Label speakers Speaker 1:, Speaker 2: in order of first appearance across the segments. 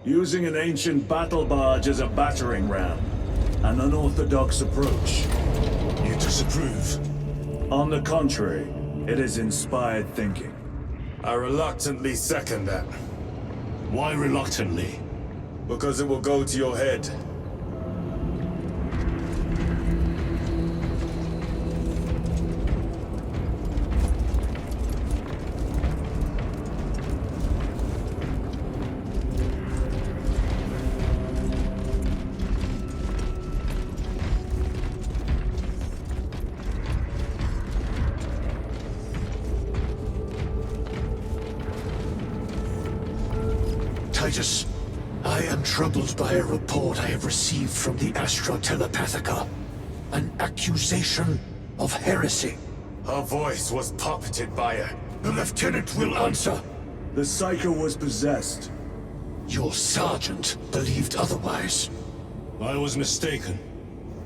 Speaker 1: Using an ancient battle barge as a battering ram. An unorthodox approach.
Speaker 2: You disapprove?
Speaker 1: On the contrary, it is inspired thinking.
Speaker 2: I reluctantly second that.
Speaker 3: Why reluctantly?
Speaker 2: Because it will go to your head.
Speaker 3: Titus, I am troubled by a report I have received from the Astra Telepathica. An accusation of heresy.
Speaker 2: Her voice was puppeted by her.
Speaker 3: The lieutenant will answer.
Speaker 1: The Psycho was possessed.
Speaker 3: Your sergeant believed otherwise.
Speaker 4: I was mistaken.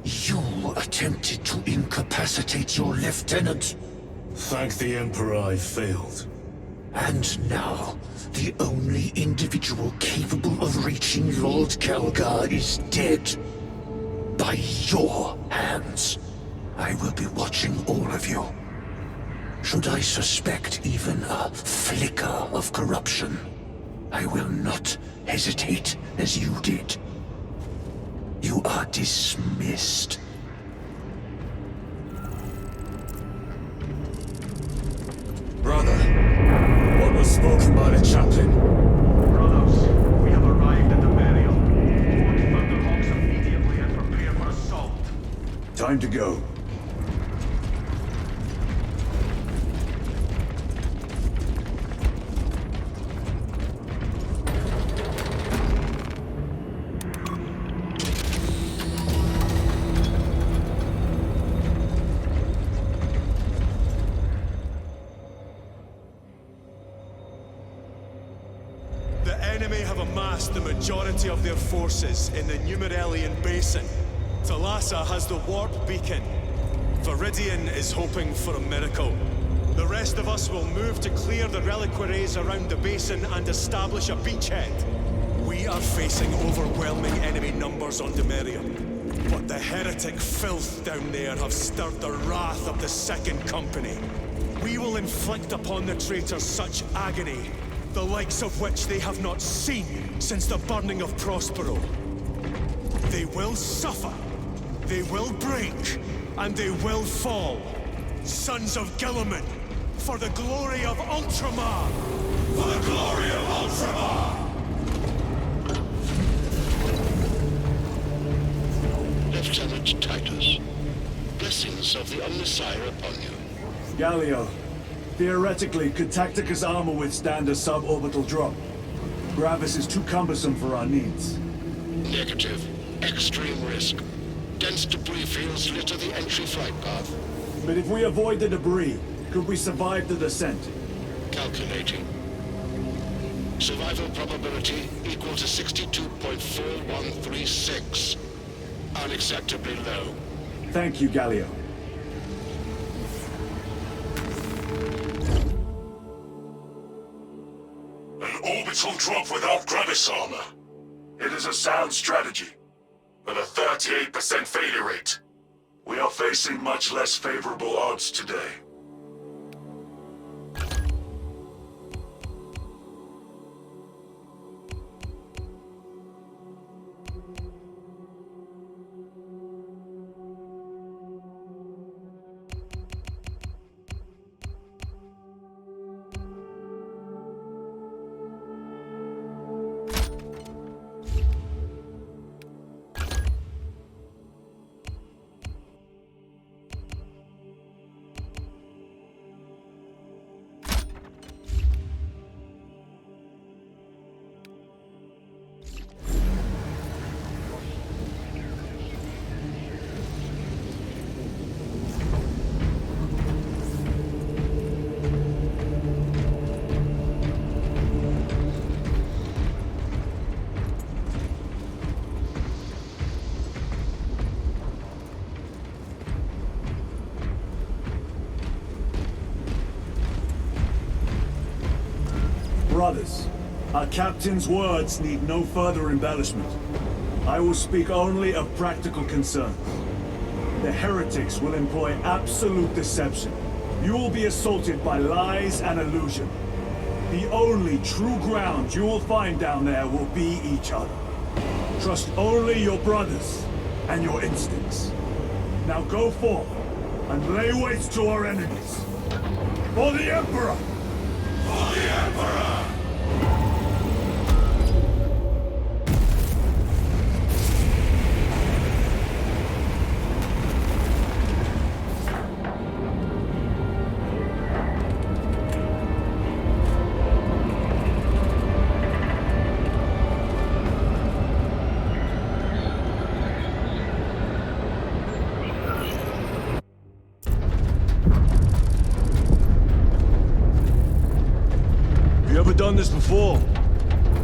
Speaker 3: You attempted to incapacitate your lieutenant.
Speaker 4: Thank the Emperor I failed.
Speaker 3: And now, the only individual capable of reaching Lord Calgar is dead. By your hands. I will be watching all of you. Should I suspect even a flicker of corruption, I will not hesitate as you did. You are dismissed.
Speaker 2: Brother, what was spoken by the chaplain?
Speaker 5: Brothers, we have arrived at Imperium. Board Thunderhawks immediately and prepare for assault.
Speaker 1: Time to go.
Speaker 4: The enemy have amassed the majority of their forces in the Numeralian Basin. Thalassa has the warp beacon. Viridian is hoping for a miracle. The rest of us will move to clear the reliquaries around the basin and establish a beachhead. We are facing overwhelming enemy numbers on Dimerium. But the heretic filth down there have stirred the wrath of the Second Company. We will inflict upon the traitors such agony, the likes of which they have not seen since the burning of Prospero. They will suffer, they will break, and they will fall. Sons of Gilliman, for the glory of Ultramar! For the glory of Ultramar!
Speaker 6: Lieutenant Titus, blessings of the Omnissiah upon you.
Speaker 1: Galio, theoretically, could Tacticus armor withstand a suborbital drop? Gravis is too cumbersome for our needs.
Speaker 6: Negative. Extreme risk. Dense debris fields litter the entry flight path.
Speaker 1: But if we avoid the debris, could we survive the descent?
Speaker 6: Calculating. Survival probability equal to 62.4136. Unacceptably low.
Speaker 1: Thank you, Galio.
Speaker 3: An orbital drop without Gravis armor. It is a sound strategy, with a 38% failure rate. We are facing much less favorable odds today.
Speaker 1: Brothers, Our captain's words need no further embellishment. I will speak only of practical concern. The heretics will employ absolute deception. You will be assaulted by lies and illusion. The only true ground you will find down there will be each other. Trust only your brothers and your instincts. Now go forth and lay waste to our enemies. For the Emperor! For the Emperor!
Speaker 2: Done this before?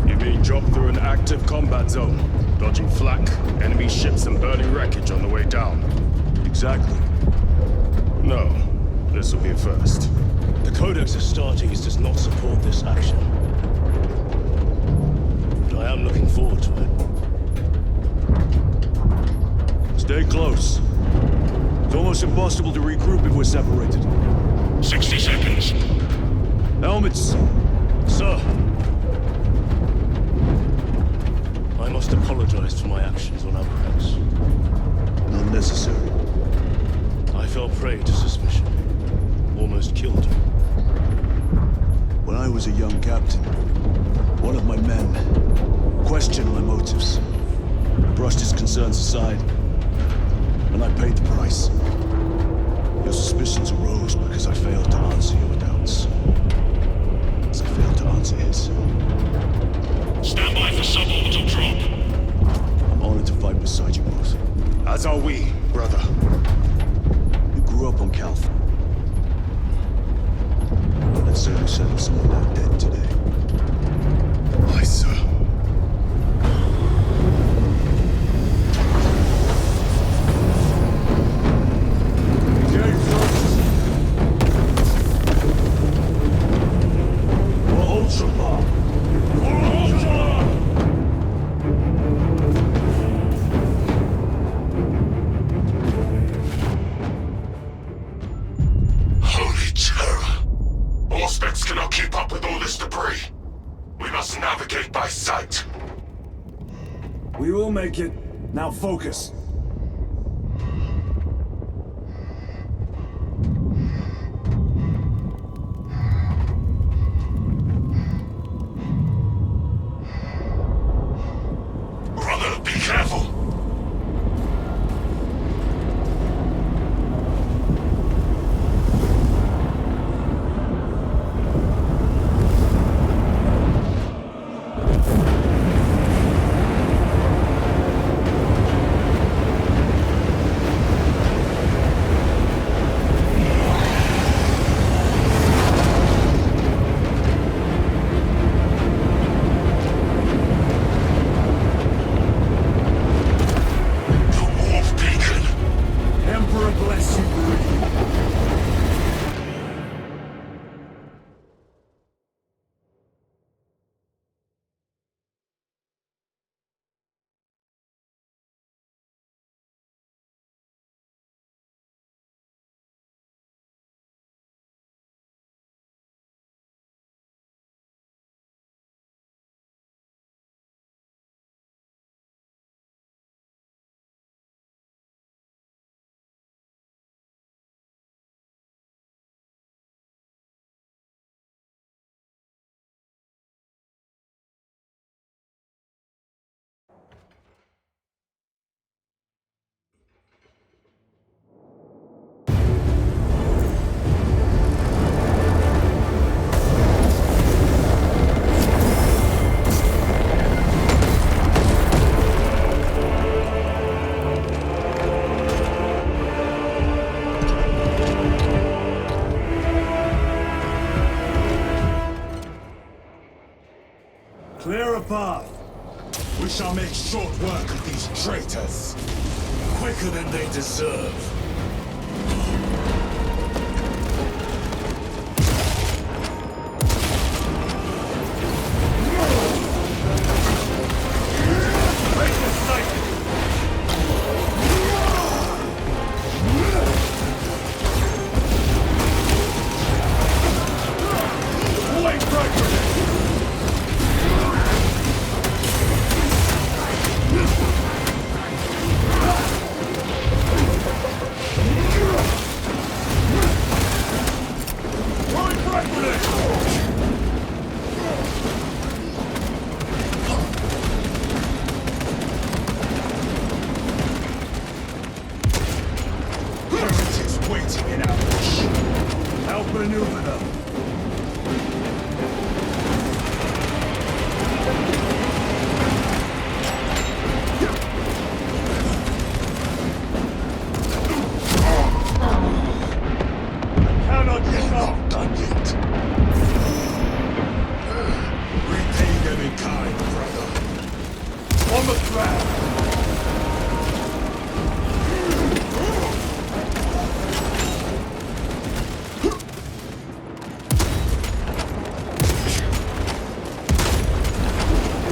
Speaker 2: You mean drop through an active combat zone, dodging flak, enemy ships and burning wreckage on the way down?
Speaker 1: Exactly.
Speaker 2: No, this will be a first.
Speaker 7: The Codex Astartes does not support this action. But I am looking forward to it.
Speaker 1: Stay close. It's almost impossible to regroup if we're separated.
Speaker 6: 60 seconds.
Speaker 1: Helmets!
Speaker 7: Sir! I must apologize for my actions on Abrax.
Speaker 1: Not necessary.
Speaker 7: I fell prey to suspicion. Almost killed you.
Speaker 1: When I was a young captain, one of my men questioned my motives, brushed his concerns aside, and I paid the price. Your suspicions arose because I failed to answer your doubts. As I failed to answer his.
Speaker 6: Stand by for suborbital drop.
Speaker 1: I'm honored to fight beside you both.
Speaker 2: As are we, brother.
Speaker 1: You grew up on Calth. I'd say we settled some of that debt today.
Speaker 2: Aye, sir.
Speaker 6: Holy terror! Auspex cannot keep up with all this debris. We must navigate by sight.
Speaker 1: We will make it. Now focus.
Speaker 6: Brother, be careful!
Speaker 1: Clear a path.
Speaker 2: We shall make short work of these traitors. Quicker than they deserve.
Speaker 1: No!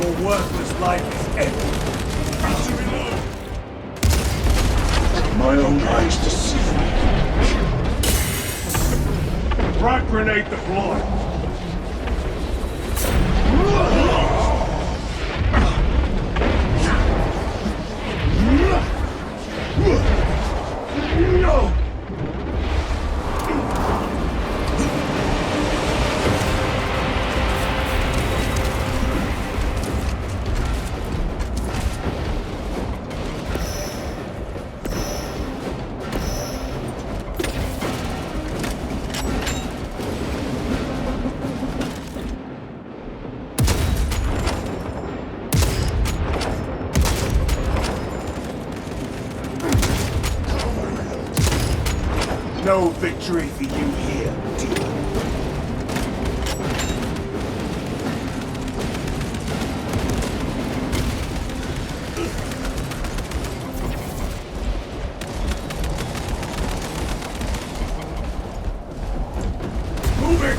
Speaker 1: Your worthless life is ended.
Speaker 3: My own eyes deceive me.
Speaker 1: Frag grenade deployed.
Speaker 3: No!
Speaker 1: No victory for you here, dear. Moving!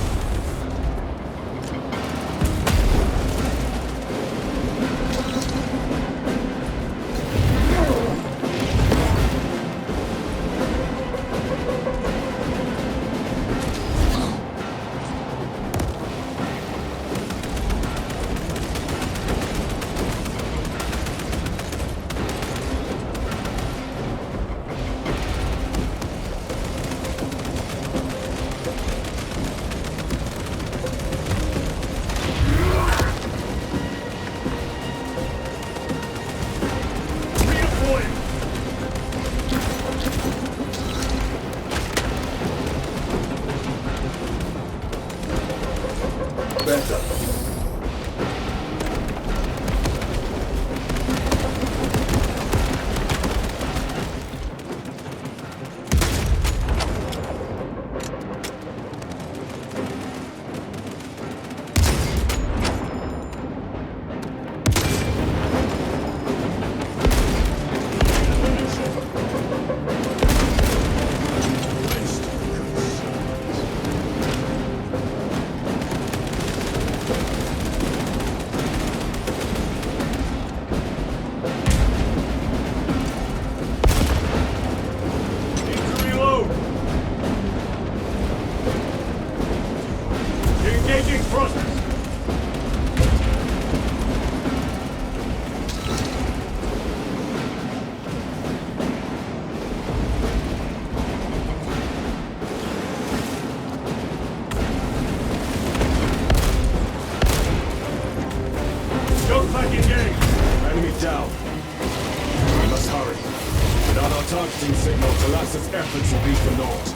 Speaker 3: Better.
Speaker 1: Engaging thrusters! Jump back engaged!
Speaker 2: Enemy down. We must hurry. Without our targeting signal, Talassa's efforts will be for naught.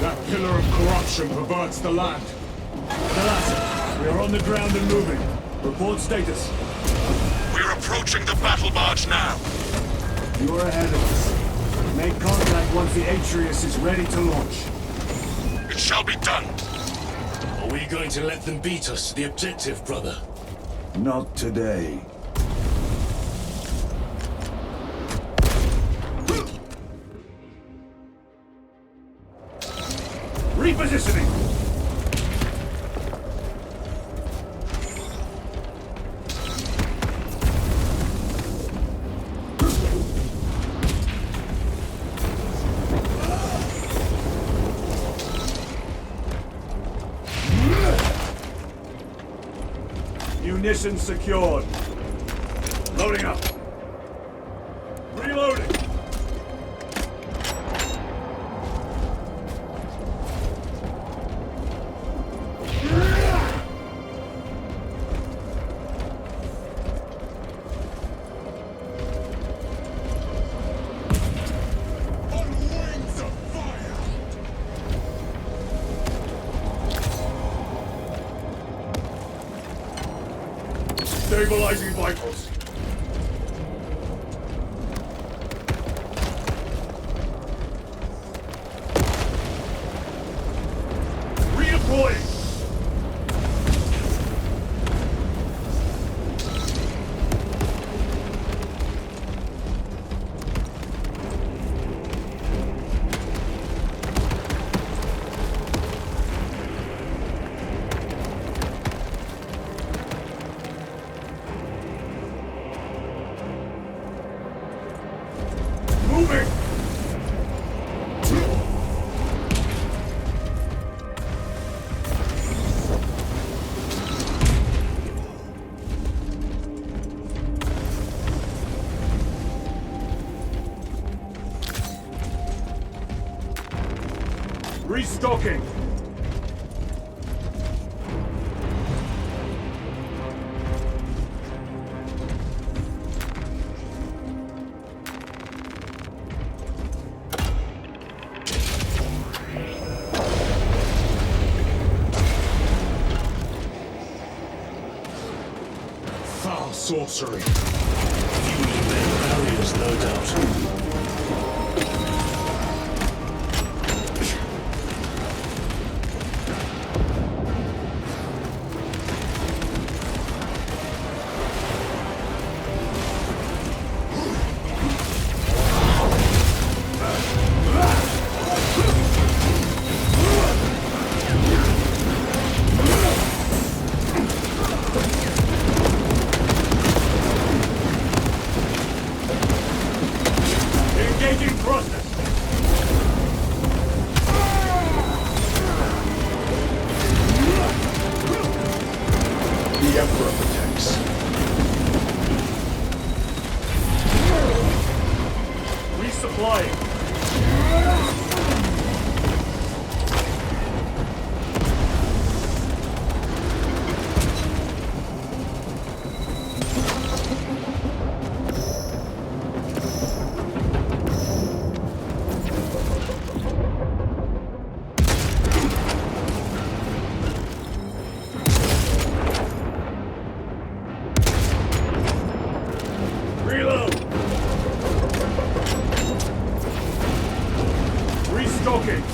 Speaker 2: That pillar of corruption perverts the land.
Speaker 1: Talassa, we are on the ground and moving. Report status.
Speaker 6: We're approaching the battle barge now.
Speaker 1: You are ahead of us. Make contact once the Atreus is ready to launch.
Speaker 6: It shall be done.
Speaker 7: Are we going to let them beat us to the objective, brother?
Speaker 1: Not today. Repositioning! Munitions secured. Loading up. Reloading. Stabilizing vitals. Redeploying. Restocking!
Speaker 6: Foul sorcery.
Speaker 7: Fueling their barriers, no doubt.
Speaker 1: Engaging thrusters!
Speaker 6: The Emperor protects.
Speaker 1: Resupplying! Reload! Restocking!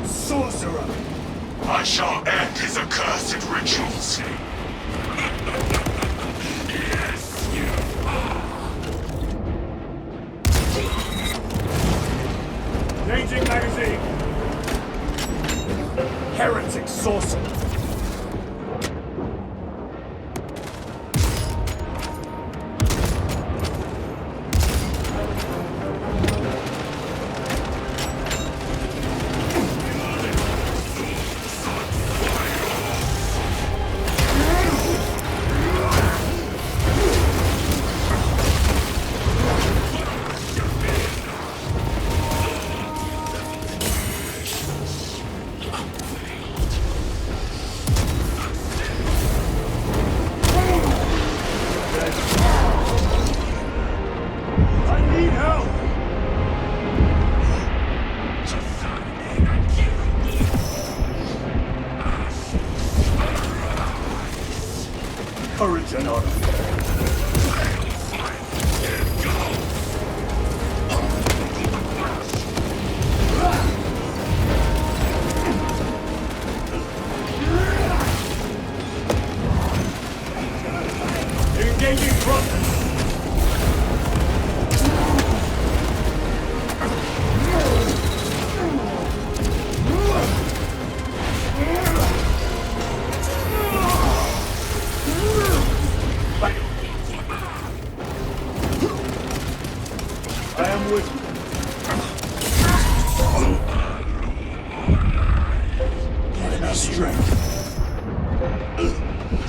Speaker 1: Sorcerer!
Speaker 6: I shall end his accursed rituals.
Speaker 1: Changing magazine! Heretic sorcerer! Courage and honor. Engaging thrusters. I am with you. I have strength.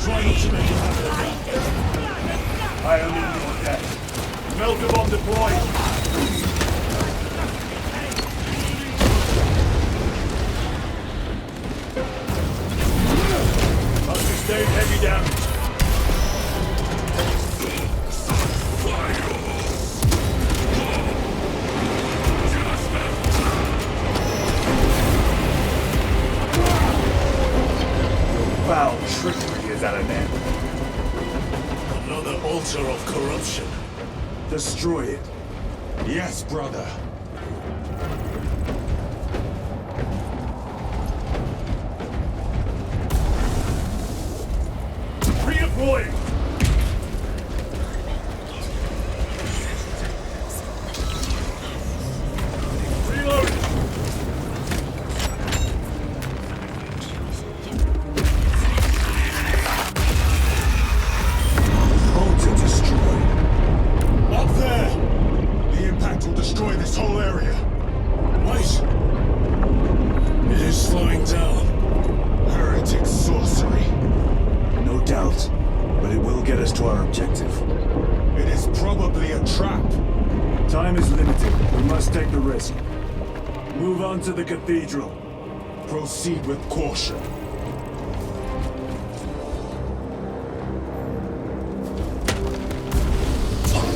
Speaker 7: Try not to make it happen.
Speaker 1: I am in your debt. Melter bomb deployed. I've sustained heavy damage. Foul trickery is at an end.
Speaker 7: Another altar of corruption.
Speaker 1: Destroy it.
Speaker 6: Yes, brother.
Speaker 1: Redeploying. Reloading. Altar destroyed.
Speaker 6: Up there! The impact will destroy this whole area.
Speaker 7: Wait! It is slowing down.
Speaker 6: Heretic sorcery.
Speaker 1: No doubt, but it will get us to our objective.
Speaker 6: It is probably a trap.
Speaker 1: Time is limited. We must take the risk. Move on to the cathedral.
Speaker 6: Proceed with caution.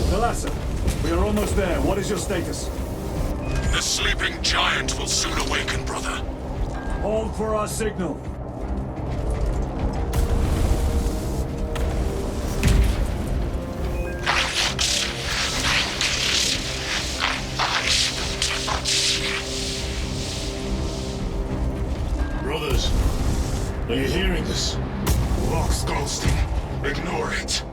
Speaker 1: Thalassa, we are almost there. What is your status?
Speaker 6: The sleeping giant will soon awaken, brother.
Speaker 1: Hold for our signal.
Speaker 7: Brothers, are you hearing this?
Speaker 6: Lock's ghosting. Ignore it.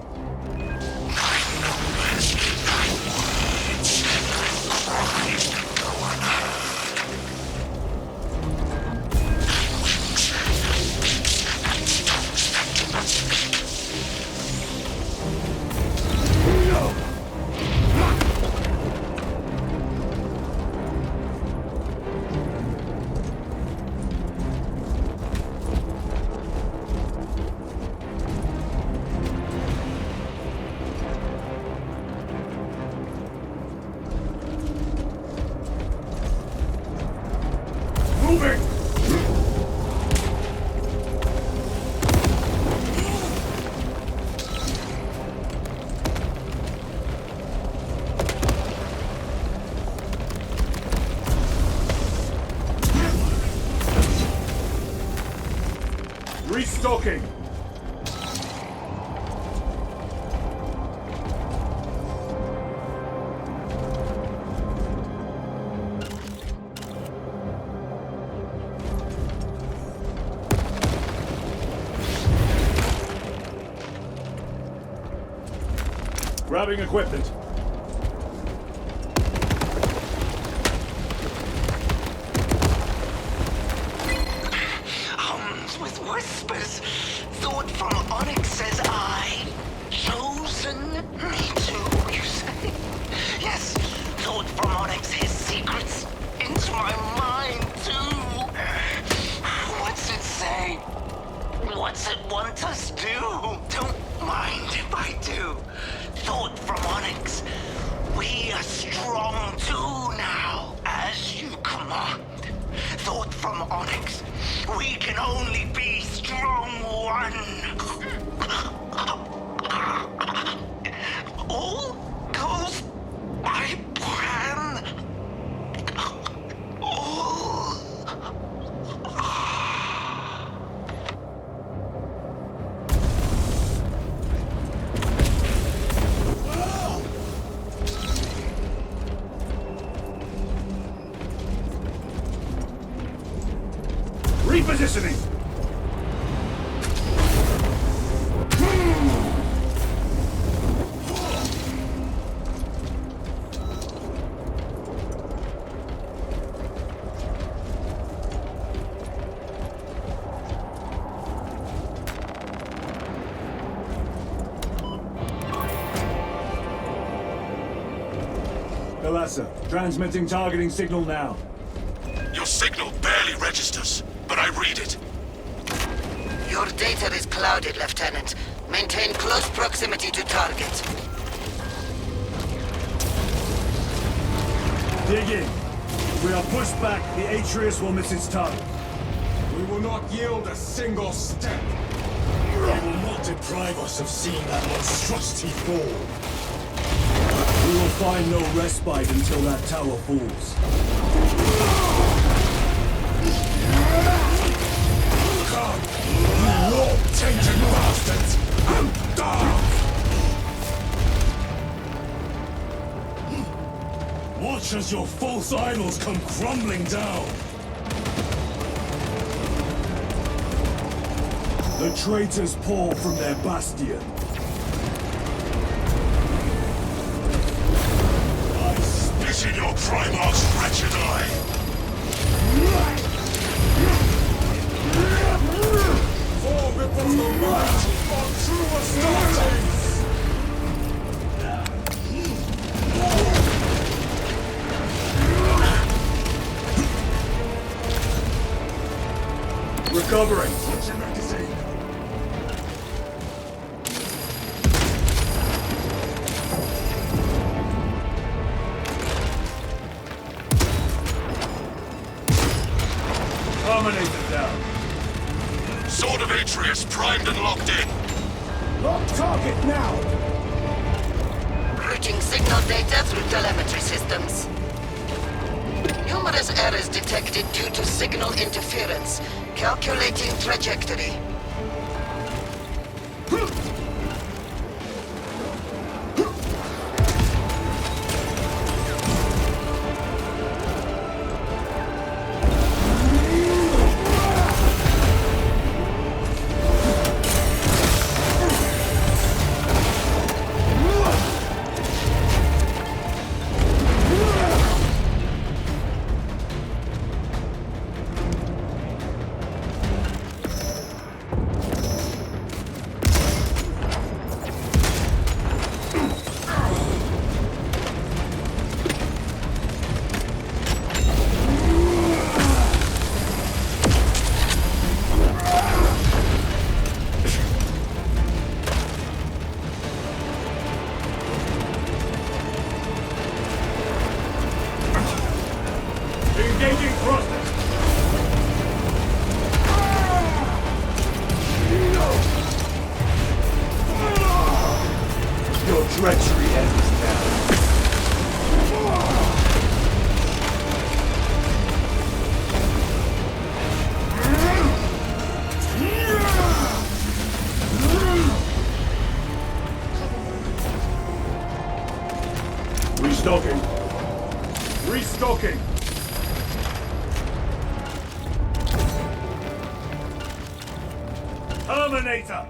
Speaker 1: Restocking! Grabbing equipment.
Speaker 3: With whispers, thought from Onyx says I, chosen me too, you say? Yes, thought from Onyx his secrets into my mind too. What's it say? What's it want us do? Don't mind if I do. Thought from Onyx, we are strong too now, as you command. Thought from Onyx, we can only be strong one. All goes by plan. All.
Speaker 1: Repositioning! Thalassa, transmitting targeting signal now.
Speaker 6: Your signal barely registers, but I read it.
Speaker 8: Your data is clouded, Lieutenant. Maintain close proximity to target.
Speaker 1: Dig in. If we are pushed back, the Atreus will miss its target.
Speaker 6: We will not yield a single step.
Speaker 7: You will not deprive us of seeing that monstrosity fall.
Speaker 1: We will find no respite until that tower falls.
Speaker 6: Come, you warp-tainted bastards! And dark!
Speaker 7: Watch as your false idols come crumbling down.
Speaker 1: The traitors pour from their bastion.
Speaker 6: I spit in your Primarch's wretched eye! For becomes the might of true Astartes!
Speaker 1: Recovering.
Speaker 6: Sword of Atreus primed and locked in.
Speaker 1: Lock target now!
Speaker 8: Routing signal data through telemetry systems. Numerous errors detected due to signal interference. Calculating trajectory.
Speaker 1: Engaging thrusters! Your treachery ends now. Restocking. Restocking. Terminator!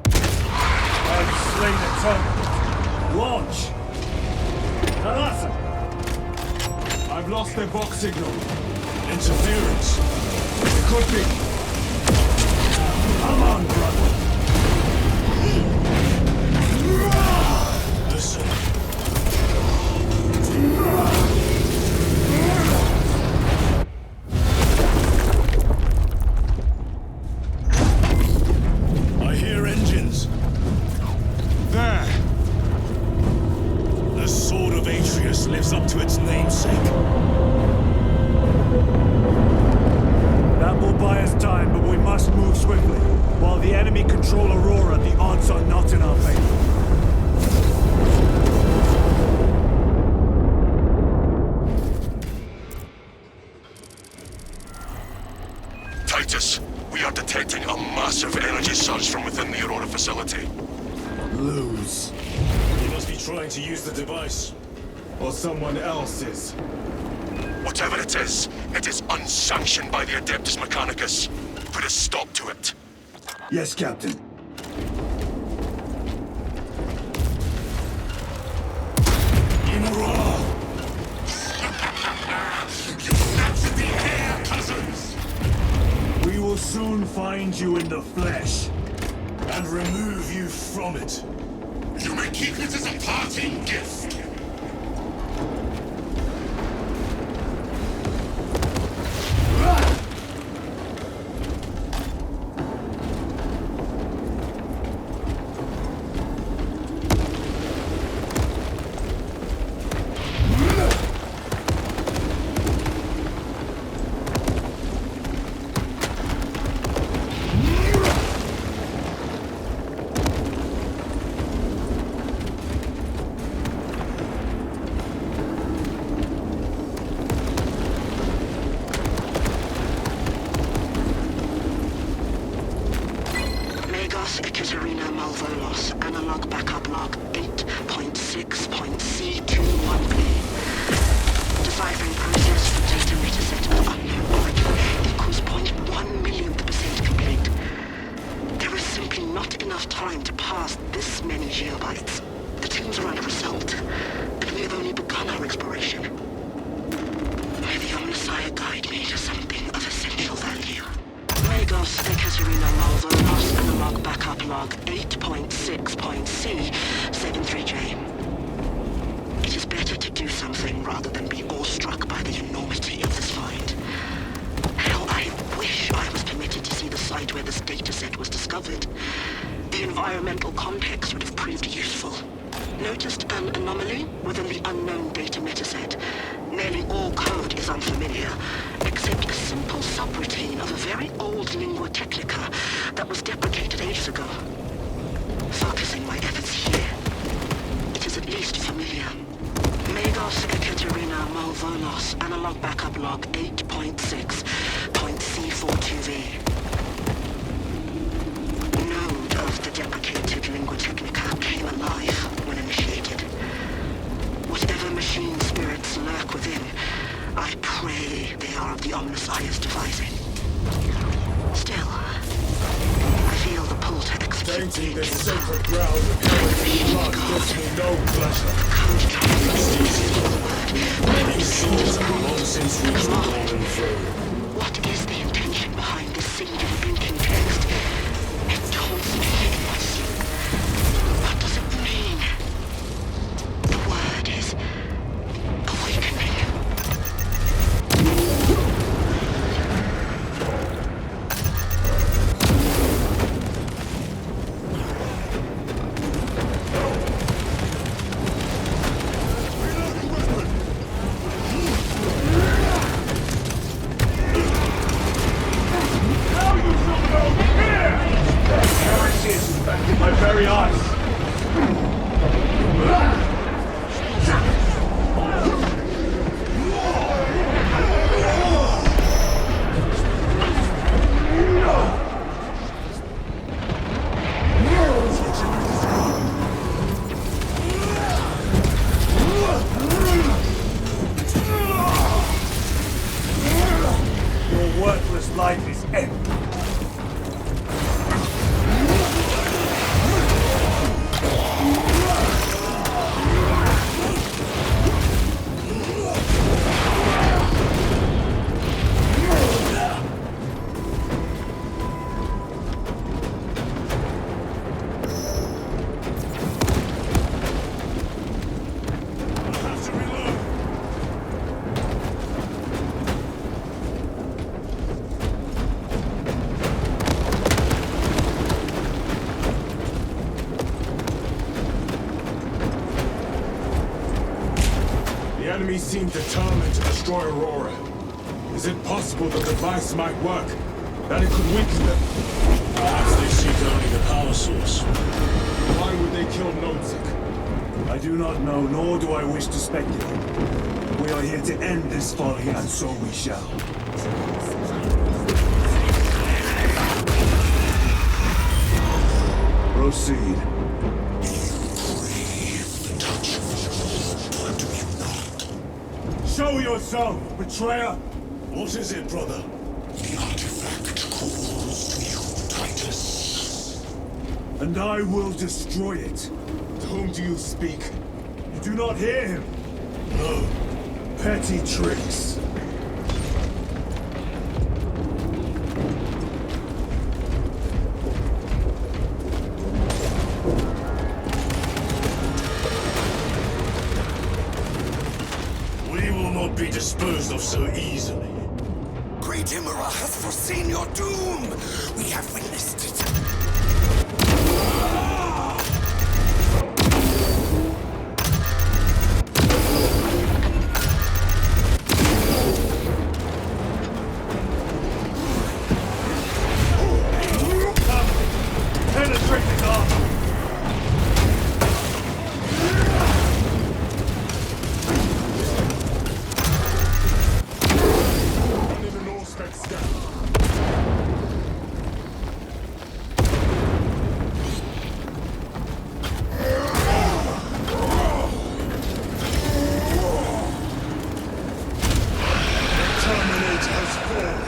Speaker 1: I've slain the tongue. Launch! Talasa! I've lost their box signal. Interference. It could be. Come on, brother. Listen.
Speaker 7: I hear engines.
Speaker 1: There!
Speaker 7: The Sword of Atreus lives up to its namesake.
Speaker 1: That will buy us time, but we must move swiftly. While the enemy control Aurora, the odds are not in our favor.
Speaker 6: Titus, we are detecting a massive energy surge from within the Aurora facility.
Speaker 1: Lose.
Speaker 7: He must be trying to use the device.
Speaker 1: Or someone else is.
Speaker 6: Whatever it is unsanctioned by the Adeptus Mechanicus. Put a stop to it.
Speaker 1: Yes, Captain.
Speaker 6: Immoral! You captured the air, cousins!
Speaker 1: We will soon find you in the flesh.
Speaker 7: And remove you from it.
Speaker 6: You may keep it as a parting gift.
Speaker 8: Analog backup log 8.6.C21A. Deciphering process for data metaset of unknown origin equals 0.1 millionth % complete. There is simply not enough time to pass this many geobytes. The teams are under assault, and we have only begun our exploration. May the Omnissiah guide me to something of essential value. Magos Ekaterina Malvolos analog backup log 8.6.C73J. It is better to do something rather than be awestruck by the enormity of this find. Hell, I wish I was permitted to see the site where this dataset was discovered. The environmental context would have proved useful. Noticed an anomaly within the unknown data metaset. Nearly all code is unfamiliar, except a simple subroutine of a very old lingua technica that was deprecated ages ago. Focusing my efforts here, it is at least familiar. Magos Ekaterina Malvolos, analog backup log 8.6.C42V. Node of the deprecated Lingua Technica came alive when initiated. Whatever machine spirits lurk within, I pray they are of the ominous Aya's devising. Still, I feel the pull to execute
Speaker 2: Tainting this sacred ground with heresy blood gives me no pleasure. These souls have long since reached the golden throne.
Speaker 8: What is the intention behind this singular blinking text? It told me hideous. What does it mean? The word is awakening.
Speaker 1: My very eyes. Your worthless life is empty.
Speaker 2: The enemy seem determined to destroy Aurora. Is it possible the device might work? That it could weaken them?
Speaker 7: Perhaps they seek only the power source.
Speaker 2: Why would they kill Nodzik?
Speaker 1: I do not know, nor do I wish to speculate. We are here to end this folly, and so we shall. Proceed. Show yourself, betrayer!
Speaker 7: What is it, brother?
Speaker 3: The artifact calls to you, Titus.
Speaker 1: And I will destroy it.
Speaker 2: To whom do you speak?
Speaker 1: You do not hear him?
Speaker 7: No.
Speaker 1: Petty tricks.
Speaker 7: We will not be disposed of so easily.
Speaker 3: Great Imara has foreseen your doom! We have witnessed it.
Speaker 1: Penetrate his armor!
Speaker 2: One in an all-spec step.
Speaker 1: Terminate has fallen.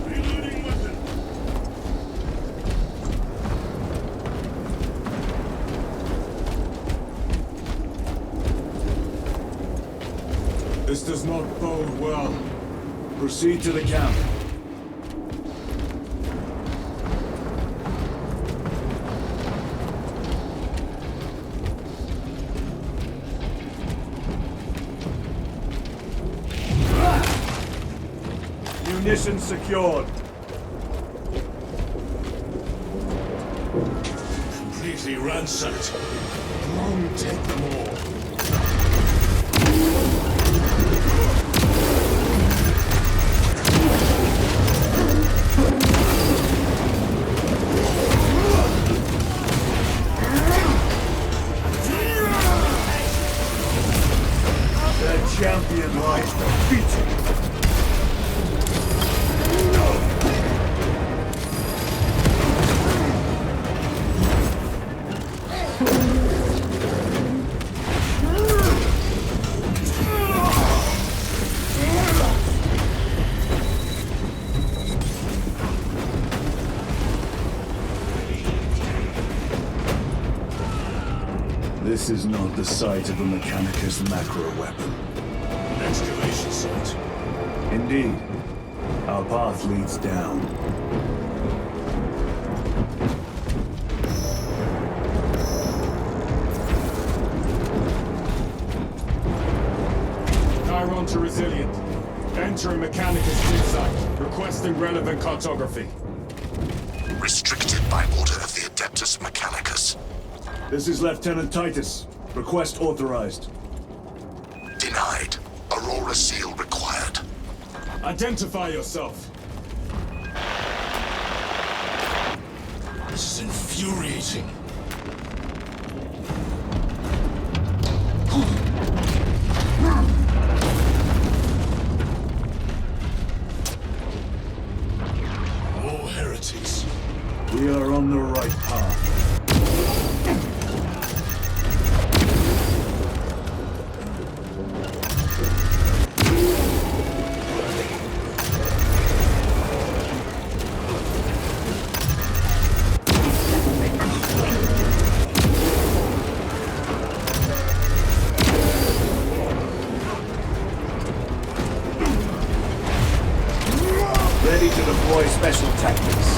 Speaker 2: Reloading weapon.
Speaker 1: This does not bode well. Proceed to the camp. Munitions secured.
Speaker 7: Completely ransacked.
Speaker 2: Long take them all.
Speaker 1: This is not the site of a Mechanicus macro weapon.
Speaker 7: An excavation site.
Speaker 1: Indeed. Our path leads down.
Speaker 2: Chiron to Resilient. Entering Mechanicus dig site. Requesting relevant cartography.
Speaker 6: Restricted by order of the Adeptus Mechanicus.
Speaker 1: This is Lieutenant Titus. Request authorized.
Speaker 6: Denied. Aurora seal required.
Speaker 2: Identify yourself.
Speaker 7: This is infuriating. More heretics.
Speaker 1: We are on the right path. Ready to deploy special tactics.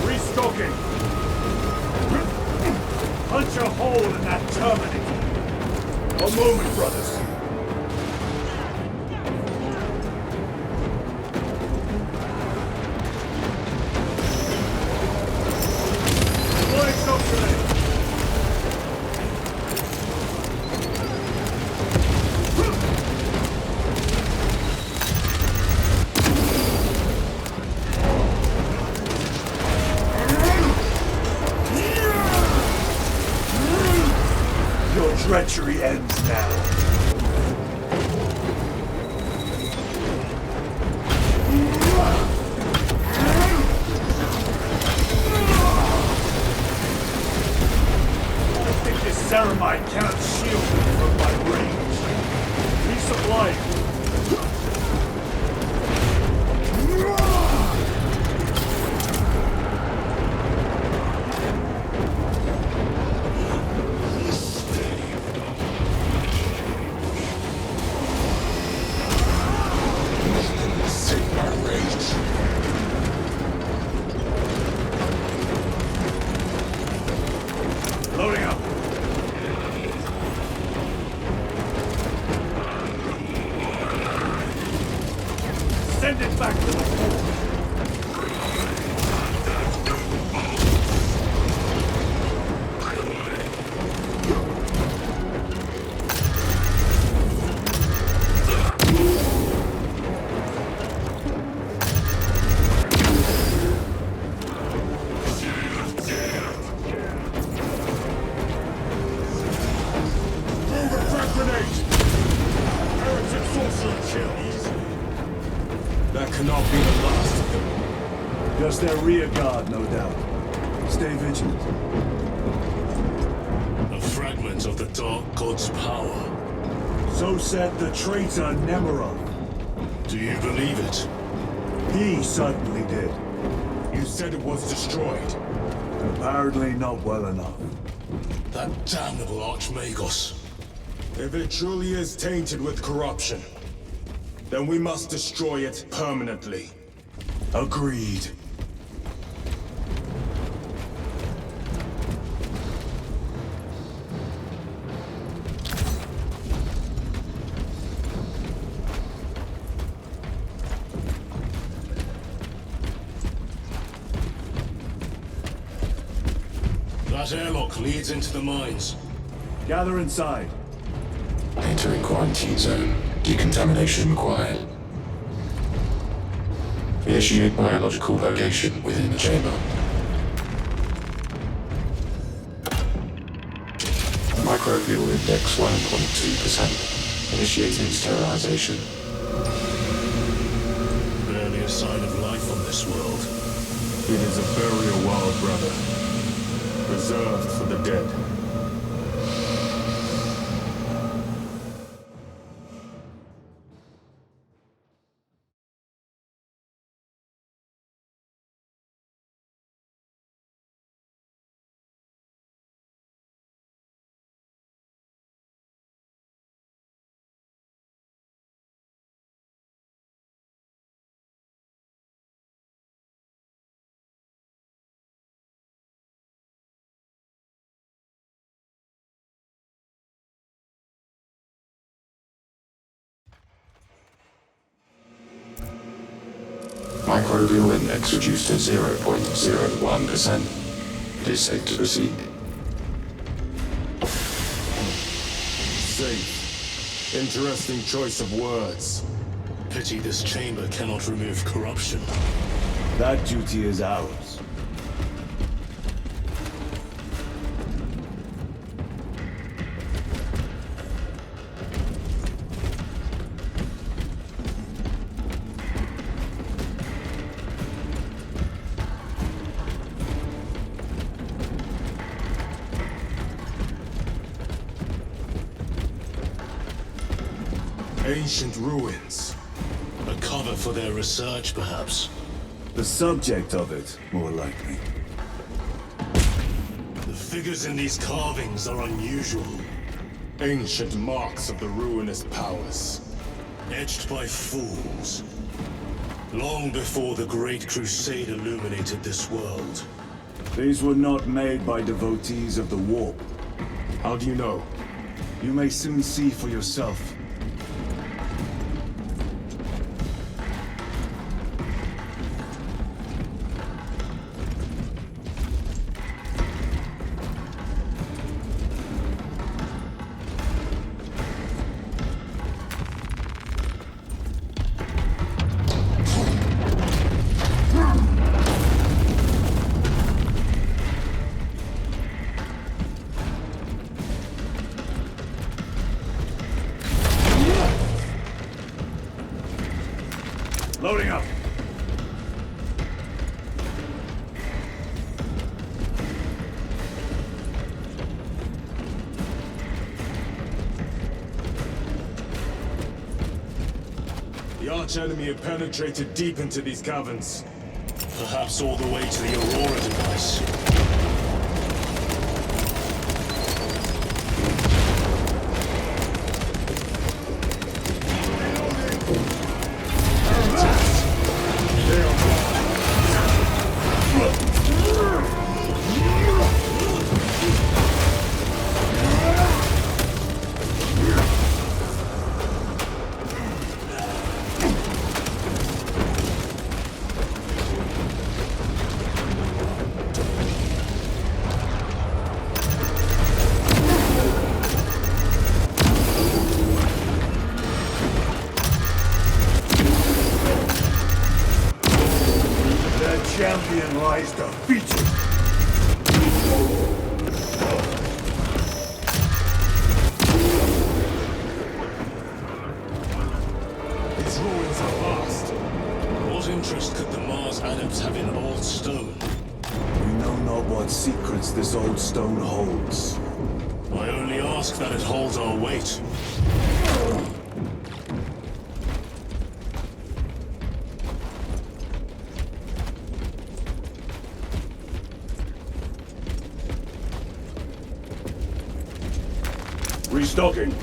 Speaker 1: Restocking. Punch a hole in that Terminator. A moment, brothers. Deploying shock grenade. Your treachery ends now. I think this ceramide cannot shield me from my range. Resupplying. Loading up. Send it back to the fort.
Speaker 2: That cannot be the last.
Speaker 1: Just their rear guard, no doubt. Stay vigilant.
Speaker 7: A fragment of the Dark God's power.
Speaker 1: So said the traitor Nemerov.
Speaker 7: Do you believe it?
Speaker 1: He certainly did.
Speaker 2: You said it was destroyed.
Speaker 1: Apparently not well enough.
Speaker 7: That damnable Archmagos.
Speaker 2: If it truly is tainted with corruption, then we must destroy it permanently.
Speaker 1: Agreed.
Speaker 7: That airlock leads into the mines.
Speaker 1: Gather inside.
Speaker 3: Entering quarantine zone. Decontamination required. Initiate biological purgation within the chamber. Microbial index 1.2%. Initiating sterilization.
Speaker 7: Barely a sign of life on this world.
Speaker 2: It is a burial world, brother. Reserved for the dead.
Speaker 6: Microbial index reduced to 0.01%. It is safe to proceed.
Speaker 2: Safe. Interesting choice of words.
Speaker 7: Pity this chamber cannot remove corruption.
Speaker 1: That duty is ours.
Speaker 2: Ancient ruins.
Speaker 7: A cover for their research, perhaps.
Speaker 1: The subject of it, more likely.
Speaker 7: The figures in these carvings are unusual.
Speaker 2: Ancient marks of the ruinous powers.
Speaker 7: Etched by fools. Long before the Great Crusade illuminated this world.
Speaker 1: These were not made by devotees of the warp.
Speaker 2: How do you know?
Speaker 1: You may soon see for yourself. Loading up.
Speaker 2: The arch-enemy have penetrated deep into these caverns.
Speaker 7: Perhaps all the way to the Aurora device.
Speaker 1: Champion lies defeated.
Speaker 2: These ruins are vast.
Speaker 7: What interest could the Mars adepts have in old stone?
Speaker 1: We know not what secrets this old stone holds.
Speaker 7: I only ask that it holds our weight.
Speaker 1: Restocking.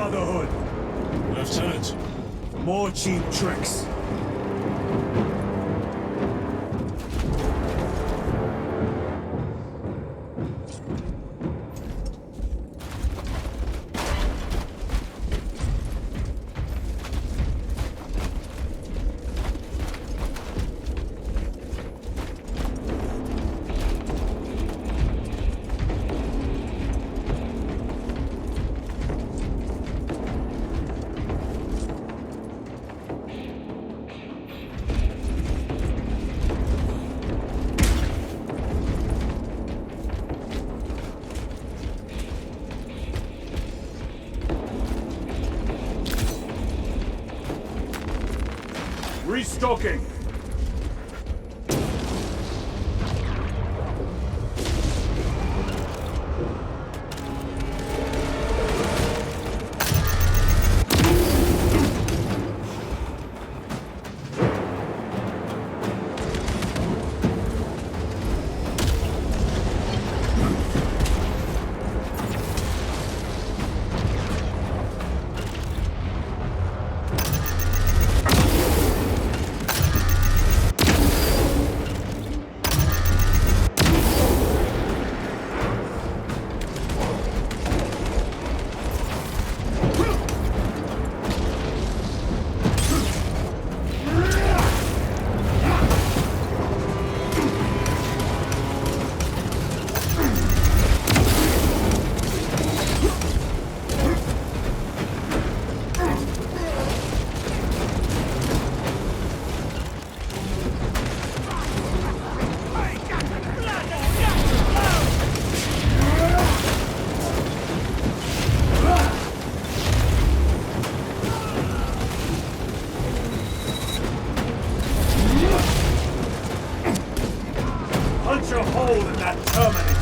Speaker 1: Brotherhood.
Speaker 7: Lieutenant,
Speaker 1: More cheap tricks. Restocking. Punch a hole in that Terminator!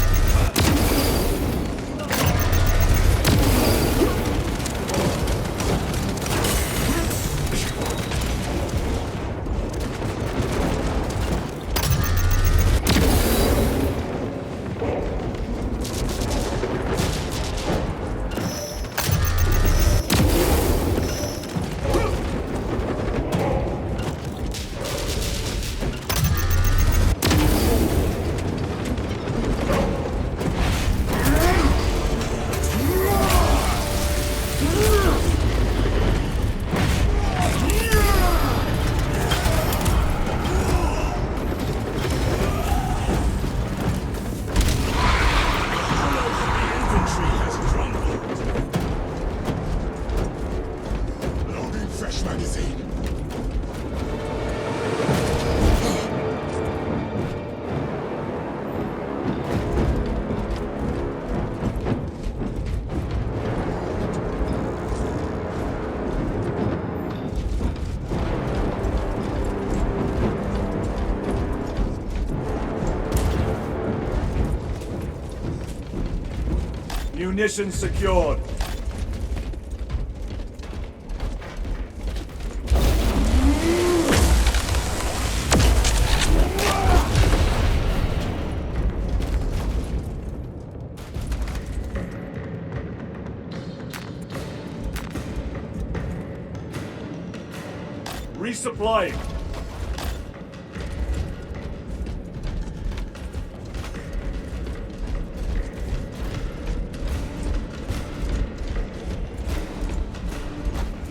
Speaker 1: Munitions secured. Resupplying.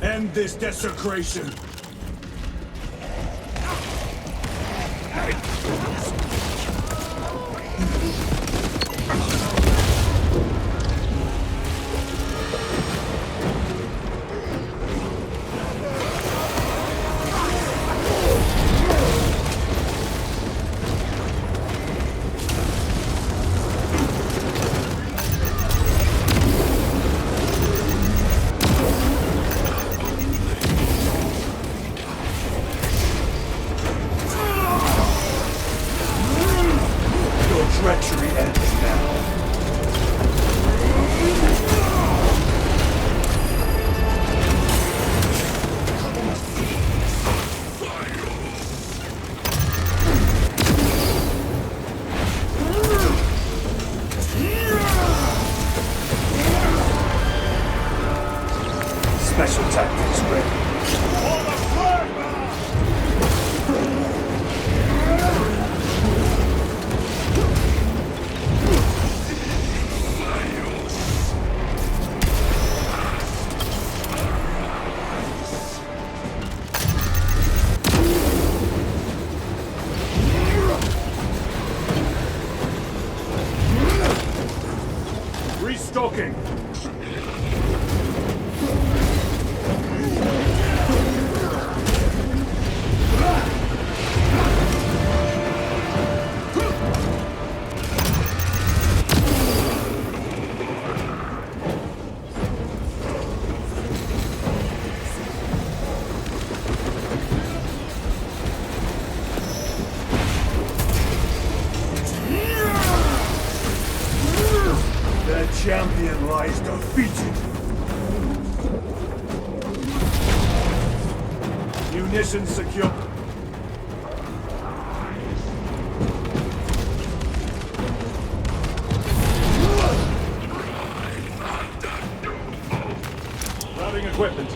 Speaker 1: End this desecration. Treachery ammunition secure. Routing equipment.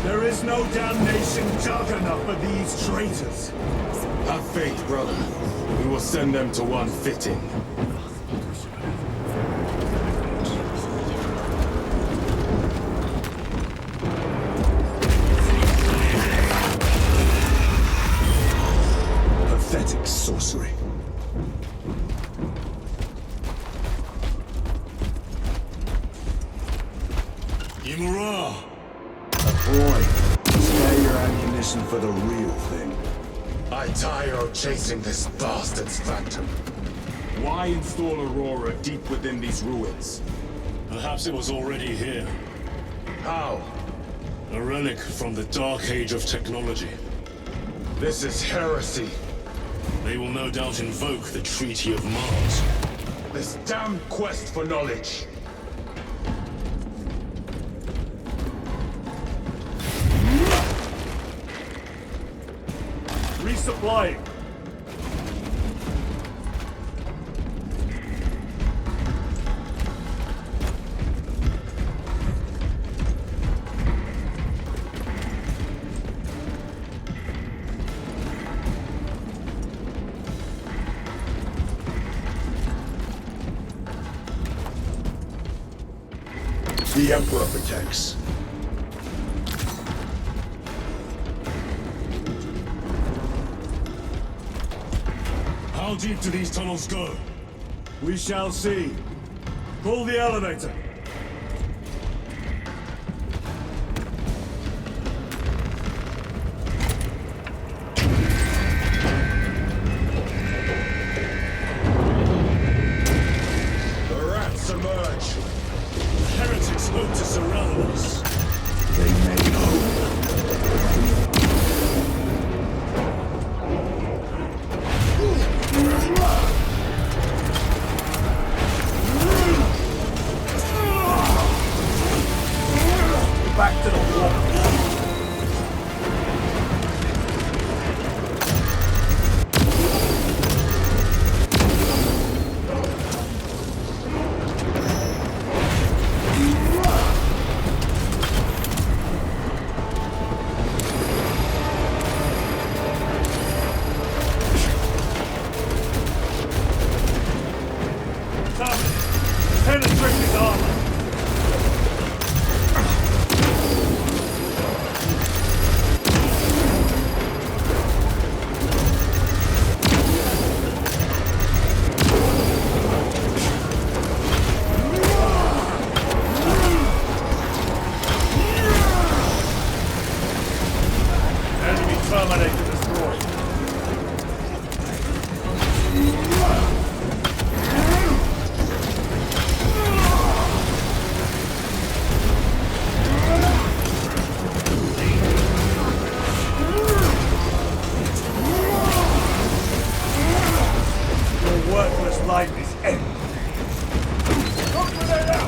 Speaker 1: There is no damnation dark enough for these traitors.
Speaker 2: Have faith, brother. We will send them to one fitting.
Speaker 3: Pathetic sorcery.
Speaker 7: Imura!
Speaker 1: Boy, spare your ammunition for the real thing.
Speaker 2: I tire of chasing this bastard's phantom. Why install Aurora deep within these ruins?
Speaker 7: Perhaps it was already here.
Speaker 2: How?
Speaker 7: A relic from the Dark Age of technology.
Speaker 2: This is heresy.
Speaker 7: They will no doubt invoke the Treaty of Mars.
Speaker 2: This damn quest for knowledge.
Speaker 1: Resupplying.
Speaker 3: The Emperor protects.
Speaker 7: How deep do these tunnels go?
Speaker 1: We shall see. Pull the elevator.
Speaker 2: The rats emerge.
Speaker 7: Heretics hope to surround us.
Speaker 1: They may hope. Back to the wall. Penetrate his armor. Enemy terminator destroyed. Your worthless life is ended. Look where they're now!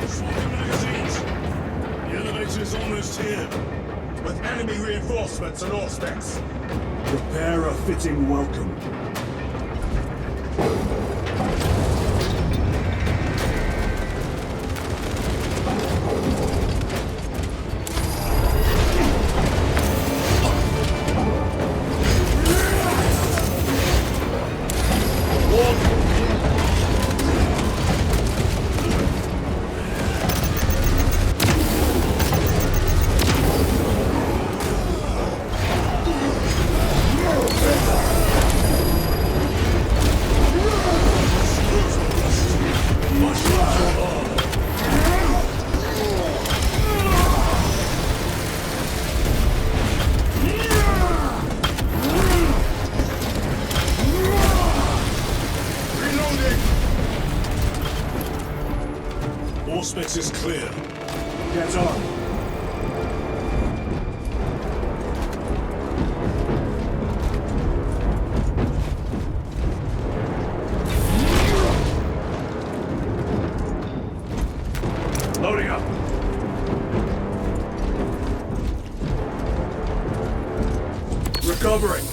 Speaker 7: Swapping magazines. The elevator is almost here.
Speaker 2: With enemy reinforcements and all specs.
Speaker 1: Prepare a fitting welcome. Walk
Speaker 7: Auspex is clear.
Speaker 1: Get on. Loading up. Recovering.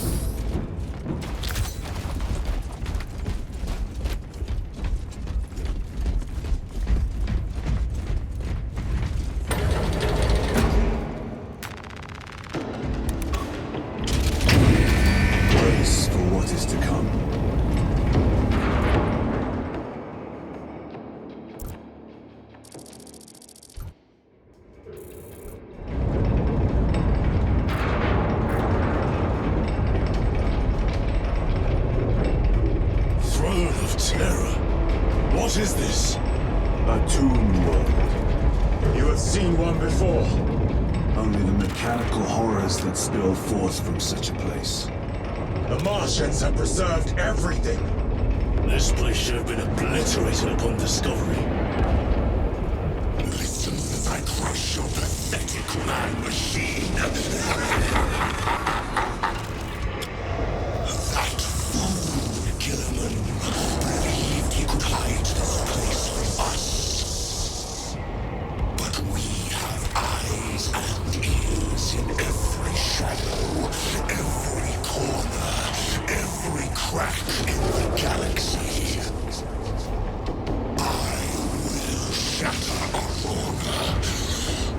Speaker 1: Brace for what is to come.
Speaker 7: Throne of Terror. What is this?
Speaker 1: A tomb world.
Speaker 2: You have seen one before.
Speaker 1: Only the mechanical horrors that spill forth from such a place.
Speaker 2: The Martians have preserved everything.
Speaker 7: This place should have been obliterated upon discovery.
Speaker 3: Listen as I crush your pathetic man-machine. That fool, Gilliman, believed he could hide this place from us. But we have eyes and ears in every shadow, every corner, every crack in the galaxy. I will shatter Aurora,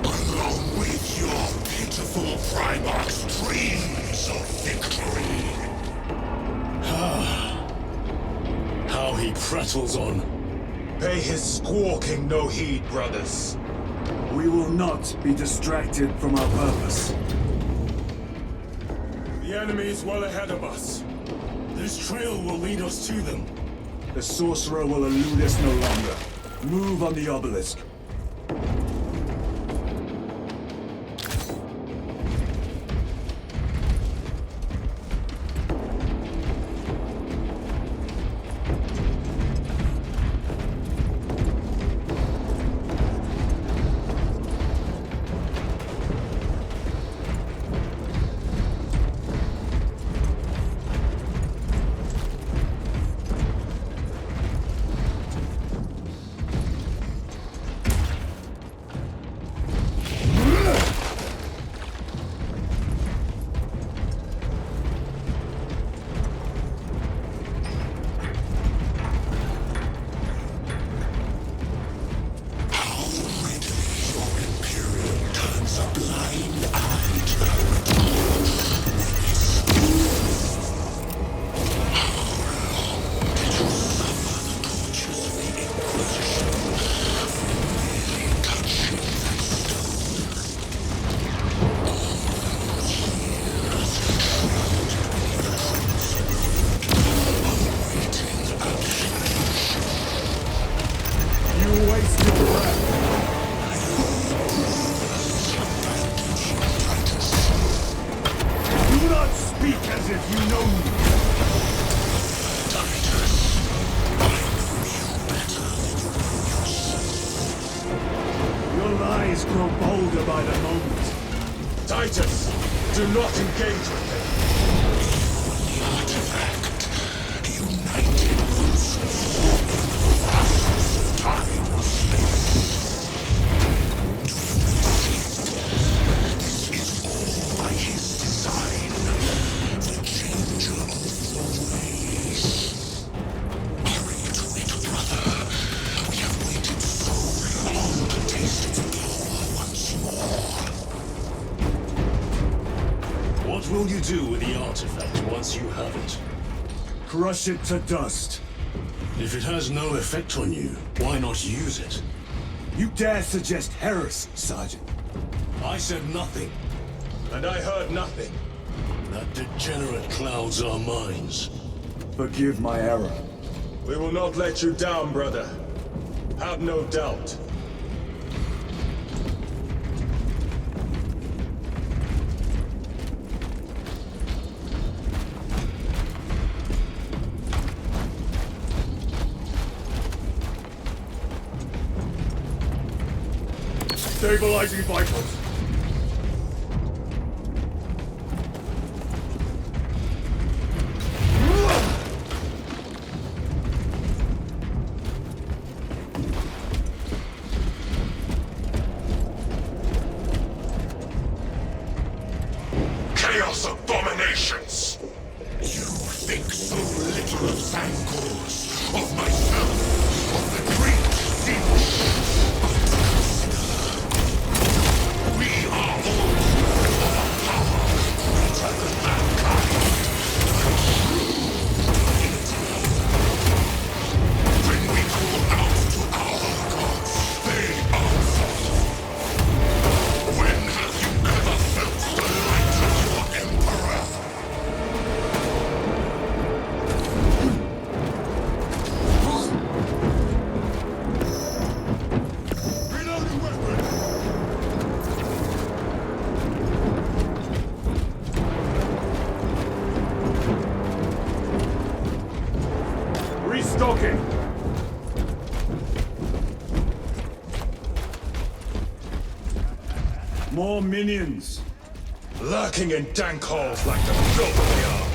Speaker 3: along with your pitiful Primarch's dreams of victory.
Speaker 7: How he prattles on.
Speaker 2: Pay his squawking no heed, brothers.
Speaker 1: We will not be distracted from our purpose.
Speaker 2: The enemy is well ahead of us.
Speaker 7: This trail will lead us to them.
Speaker 1: The sorcerer will elude us no longer. Move on the obelisk. Grow bolder by the moment.
Speaker 2: Titus, do not engage with him.
Speaker 3: The artifact, united forces, time and space. This is all by his design, the changer of the ways. Hurry to it, brother. We have waited so long to taste its power once more.
Speaker 7: What will you do with the artifact once you have it?
Speaker 1: Crush it to dust.
Speaker 7: If it has no effect on you, why not use it?
Speaker 1: You dare suggest heresy, Sergeant?
Speaker 7: I said nothing.
Speaker 2: And I heard nothing.
Speaker 7: That degenerate clouds our minds.
Speaker 1: Forgive my error.
Speaker 2: We will not let you down, brother. Have no doubt.
Speaker 1: Stabilizing vitals.
Speaker 6: Chaos abominations!
Speaker 3: You think so little of Sangors, of myself, of the great Swedish. We are all of a power greater than mankind. When we call out to our gods, they answer. When have you ever felt the light of your Emperor?
Speaker 6: Reloading weapon!
Speaker 1: Restocking. More minions.
Speaker 2: Lurking in dank holes like the filth we are.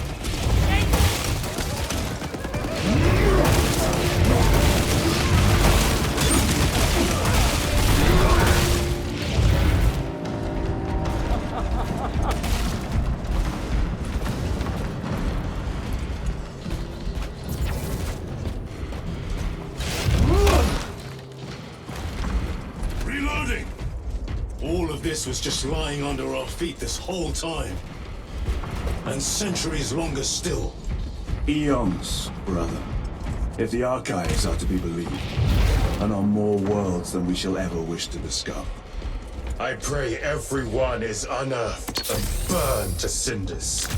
Speaker 7: Reloading! All of this was just lying under our feet this whole time. And centuries longer still.
Speaker 1: Eons, brother. If the archives are to be believed. And on more worlds than we shall ever wish to discover.
Speaker 2: I pray everyone is unearthed and burned to cinders.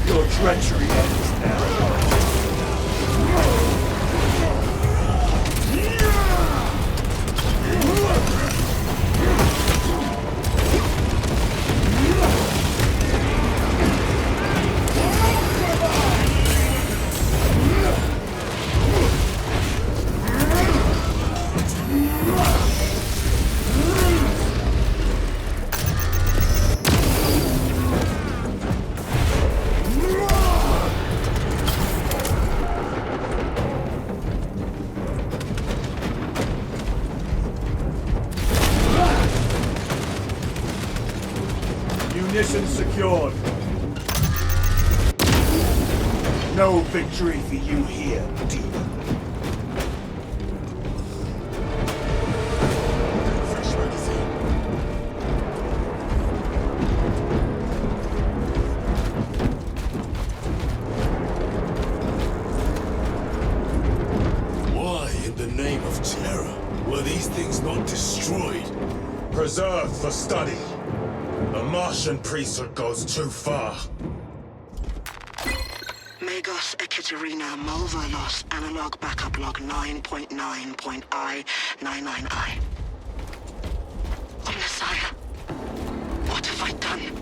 Speaker 1: Your treachery ends now. Munition secured. No victory for you here, demon.
Speaker 6: Fresh magazine.
Speaker 7: Why, in the name of terror, were these things not destroyed?
Speaker 2: Preserved for study. The Martian priesthood goes too far.
Speaker 8: Magos Ekaterina Mulverlos Analog Backup Log 9.9.I99I. Oh, Messiah. What have I done?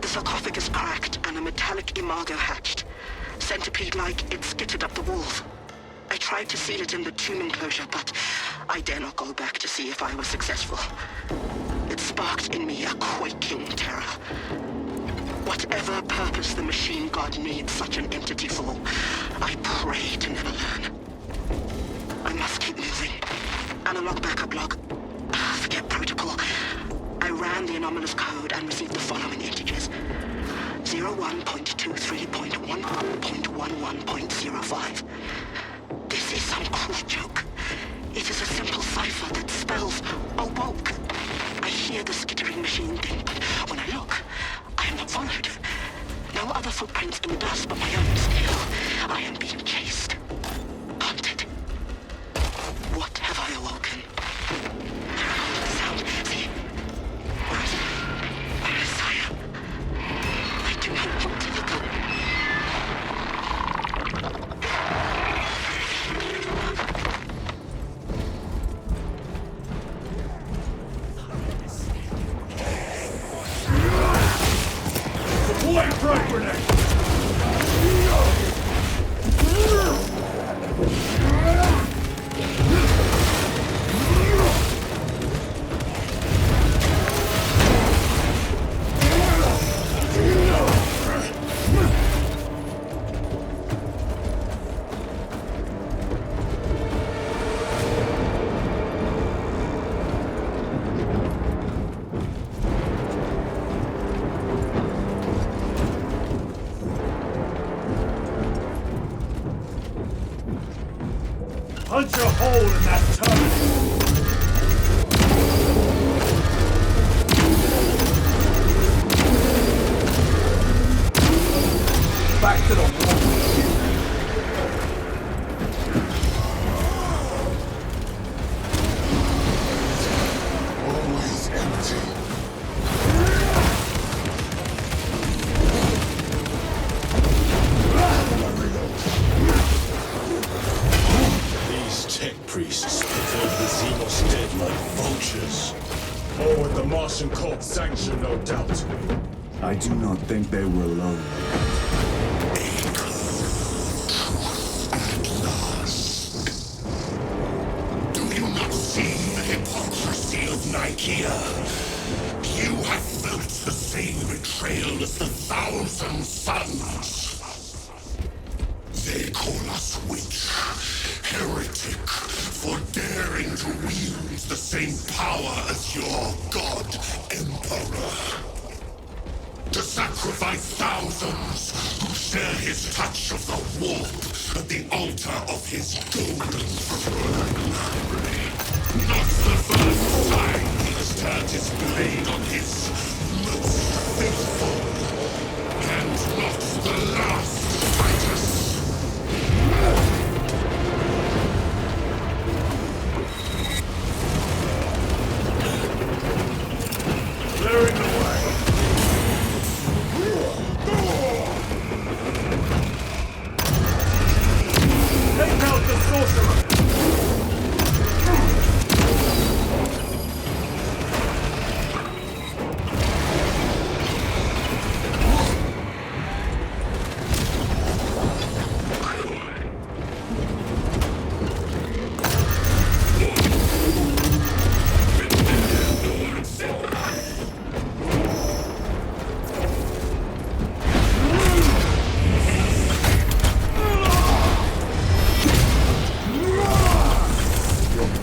Speaker 8: The sarcophagus cracked and a metallic imago hatched. Centipede-like, it skittered up the walls. I tried to seal it in the tomb enclosure, but I dare not go back to see if I was successful. It sparked in me a quaking terror. Whatever purpose the machine god needs such an entity for, I pray to never learn. I must keep moving. Analog backup log. Forget protocol. I ran the anomalous code and received the following integers. 01.23.1.11.05. This is some cruel joke. It is a simple cipher that spells awoke. I hear the skittering machine thing, but when I look, I am not followed. No other footprints in the dust but my own still. I am being chased. Hunted.
Speaker 1: Frag grenade! Punch a hole in that turret! Back to the wall!
Speaker 6: Always empty.
Speaker 7: These tech priests preferred the Xenos dead like vultures.
Speaker 2: All with the Martian cult sanction, no doubt.
Speaker 1: I do not think they were alone.
Speaker 6: At last. Do you not see the hypocrisy of Nicaea? You have felt the same betrayal as the Thousand Suns. They call us witch, heretic, for daring to wield the same power as your god, Emperor. To sacrifice thousands who share his touch of the warp at the altar of his golden throne. Not the first time he has turned his blade on his most faithful, and not the last, Titus.
Speaker 1: Clearing the way! Take out the sorcerer!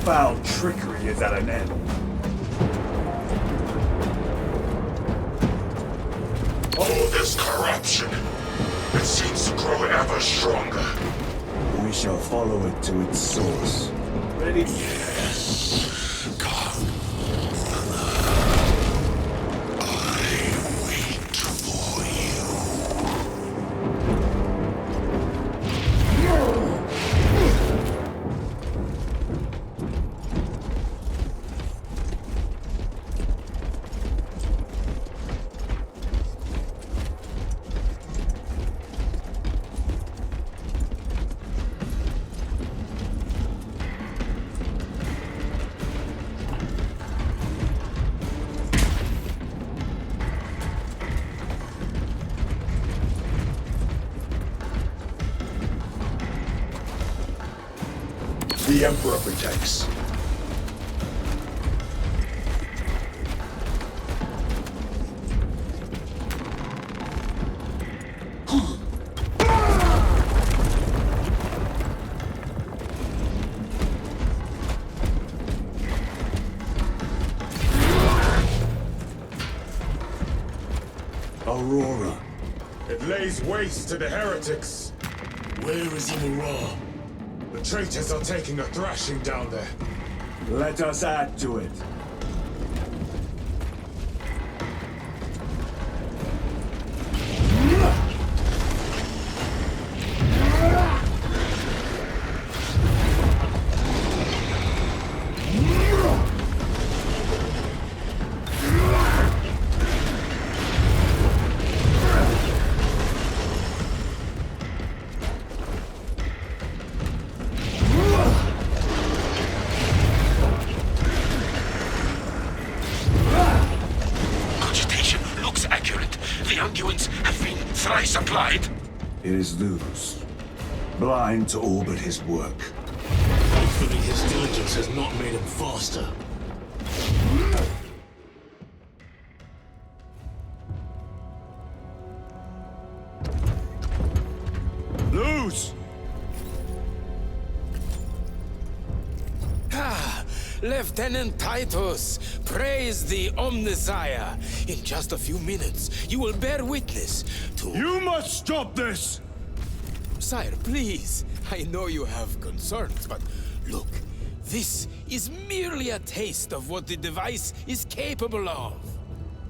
Speaker 1: Foul trickery is at an end.
Speaker 6: All this corruption, it seems to grow ever stronger.
Speaker 1: We shall follow it to its source. Ready?
Speaker 6: Yes, come. I wait for you.
Speaker 1: The Emperor protects. Aurora.
Speaker 2: It lays waste to the heretics.
Speaker 7: Where is Imura?
Speaker 2: The traitors are taking a thrashing down there.
Speaker 1: Let us add to it.
Speaker 6: I supplied?
Speaker 1: It is Luz. Blind to all but his work.
Speaker 7: Hopefully his diligence has not made him faster.
Speaker 1: Luz!
Speaker 9: Lieutenant Titus, praise the Omnissiah. In just a few minutes, you will bear witness to...
Speaker 1: You must stop this!
Speaker 9: Sire, please. I know you have concerns, but look, this is merely a taste of what the device is capable of.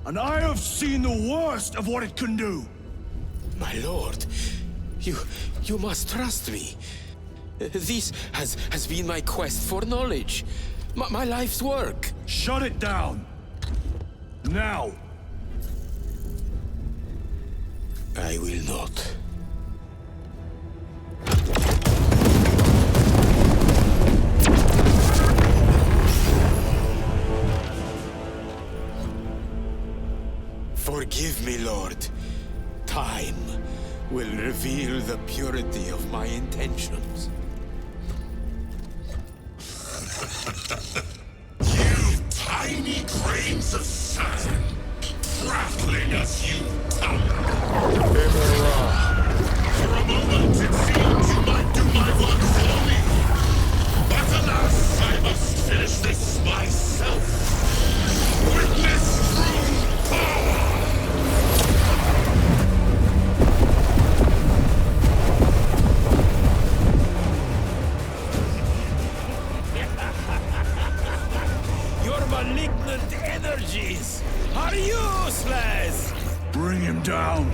Speaker 1: And I have seen the worst of what it can do!
Speaker 9: My lord, you must trust me. This has been my quest for knowledge. My life's work.
Speaker 1: Shut it down! Now!
Speaker 9: I will not. Forgive me, Lord. Time will reveal the purity of my intentions.
Speaker 6: You tiny grains of sand, prattling as you come. For a moment it seemed you might do my work for me. But alas, I must finish this myself. Witness true power!
Speaker 9: Your malignant energies are useless!
Speaker 1: Bring him down!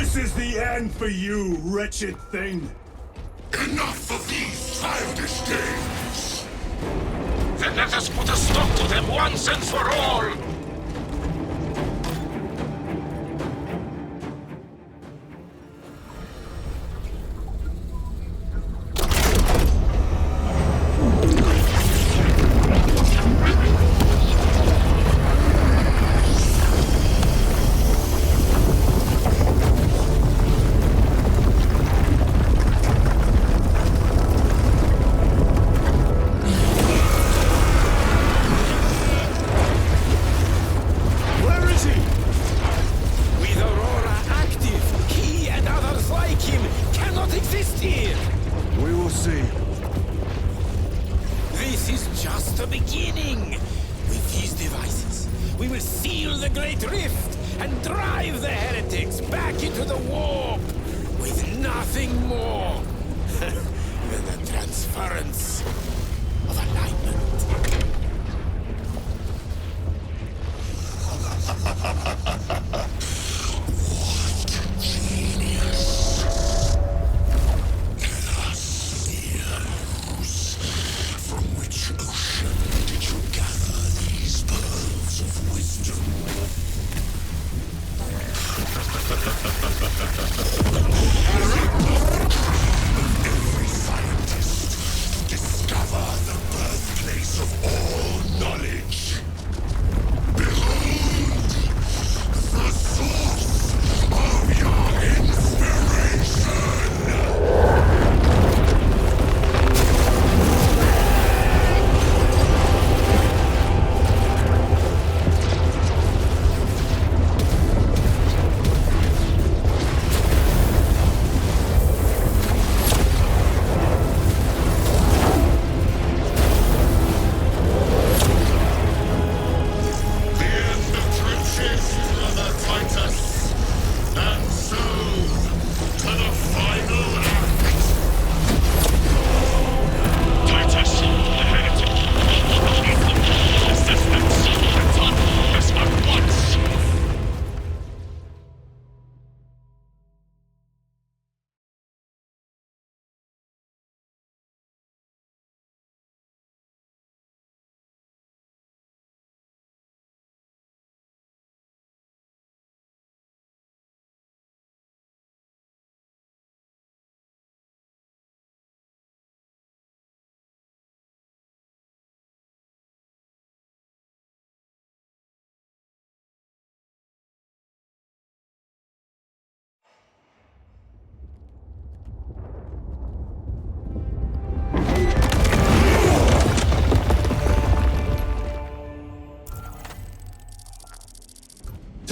Speaker 1: This is the end for you, wretched thing!
Speaker 6: Enough of these childish games!
Speaker 3: Then let us put a stop to them once and for all!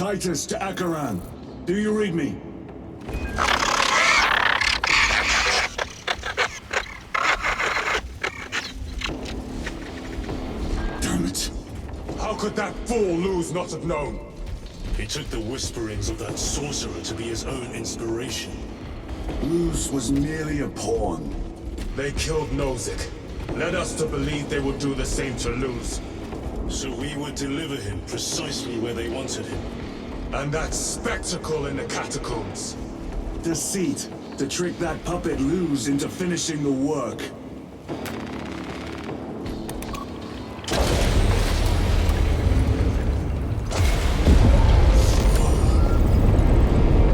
Speaker 1: Titus to Acheran. Do you read me?
Speaker 6: Damn it.
Speaker 7: How could that fool Luz not have known? He took the whisperings of that sorcerer to be his own inspiration.
Speaker 1: Luz was merely a pawn.
Speaker 7: They killed Nozick. Led us to believe they would do the same to Luz. So we would deliver him precisely where they wanted him. And that spectacle in the catacombs.
Speaker 1: Deceit, to trick that puppet Luz into finishing the work.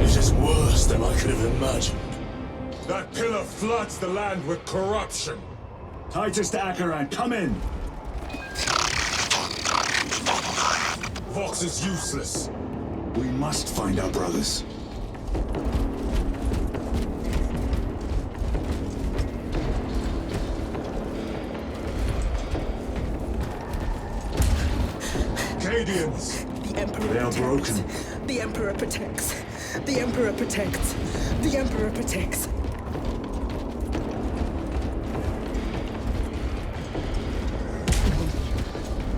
Speaker 7: It is worse than I could have imagined. That pillar floods the land with corruption.
Speaker 1: Titus to Acheran, come in!
Speaker 7: Vox is useless.
Speaker 1: We must find our brothers.
Speaker 7: Cadians!
Speaker 10: The Emperor
Speaker 1: They are
Speaker 10: protects.
Speaker 1: broken.
Speaker 10: The Emperor protects. The Emperor protects. The Emperor protects.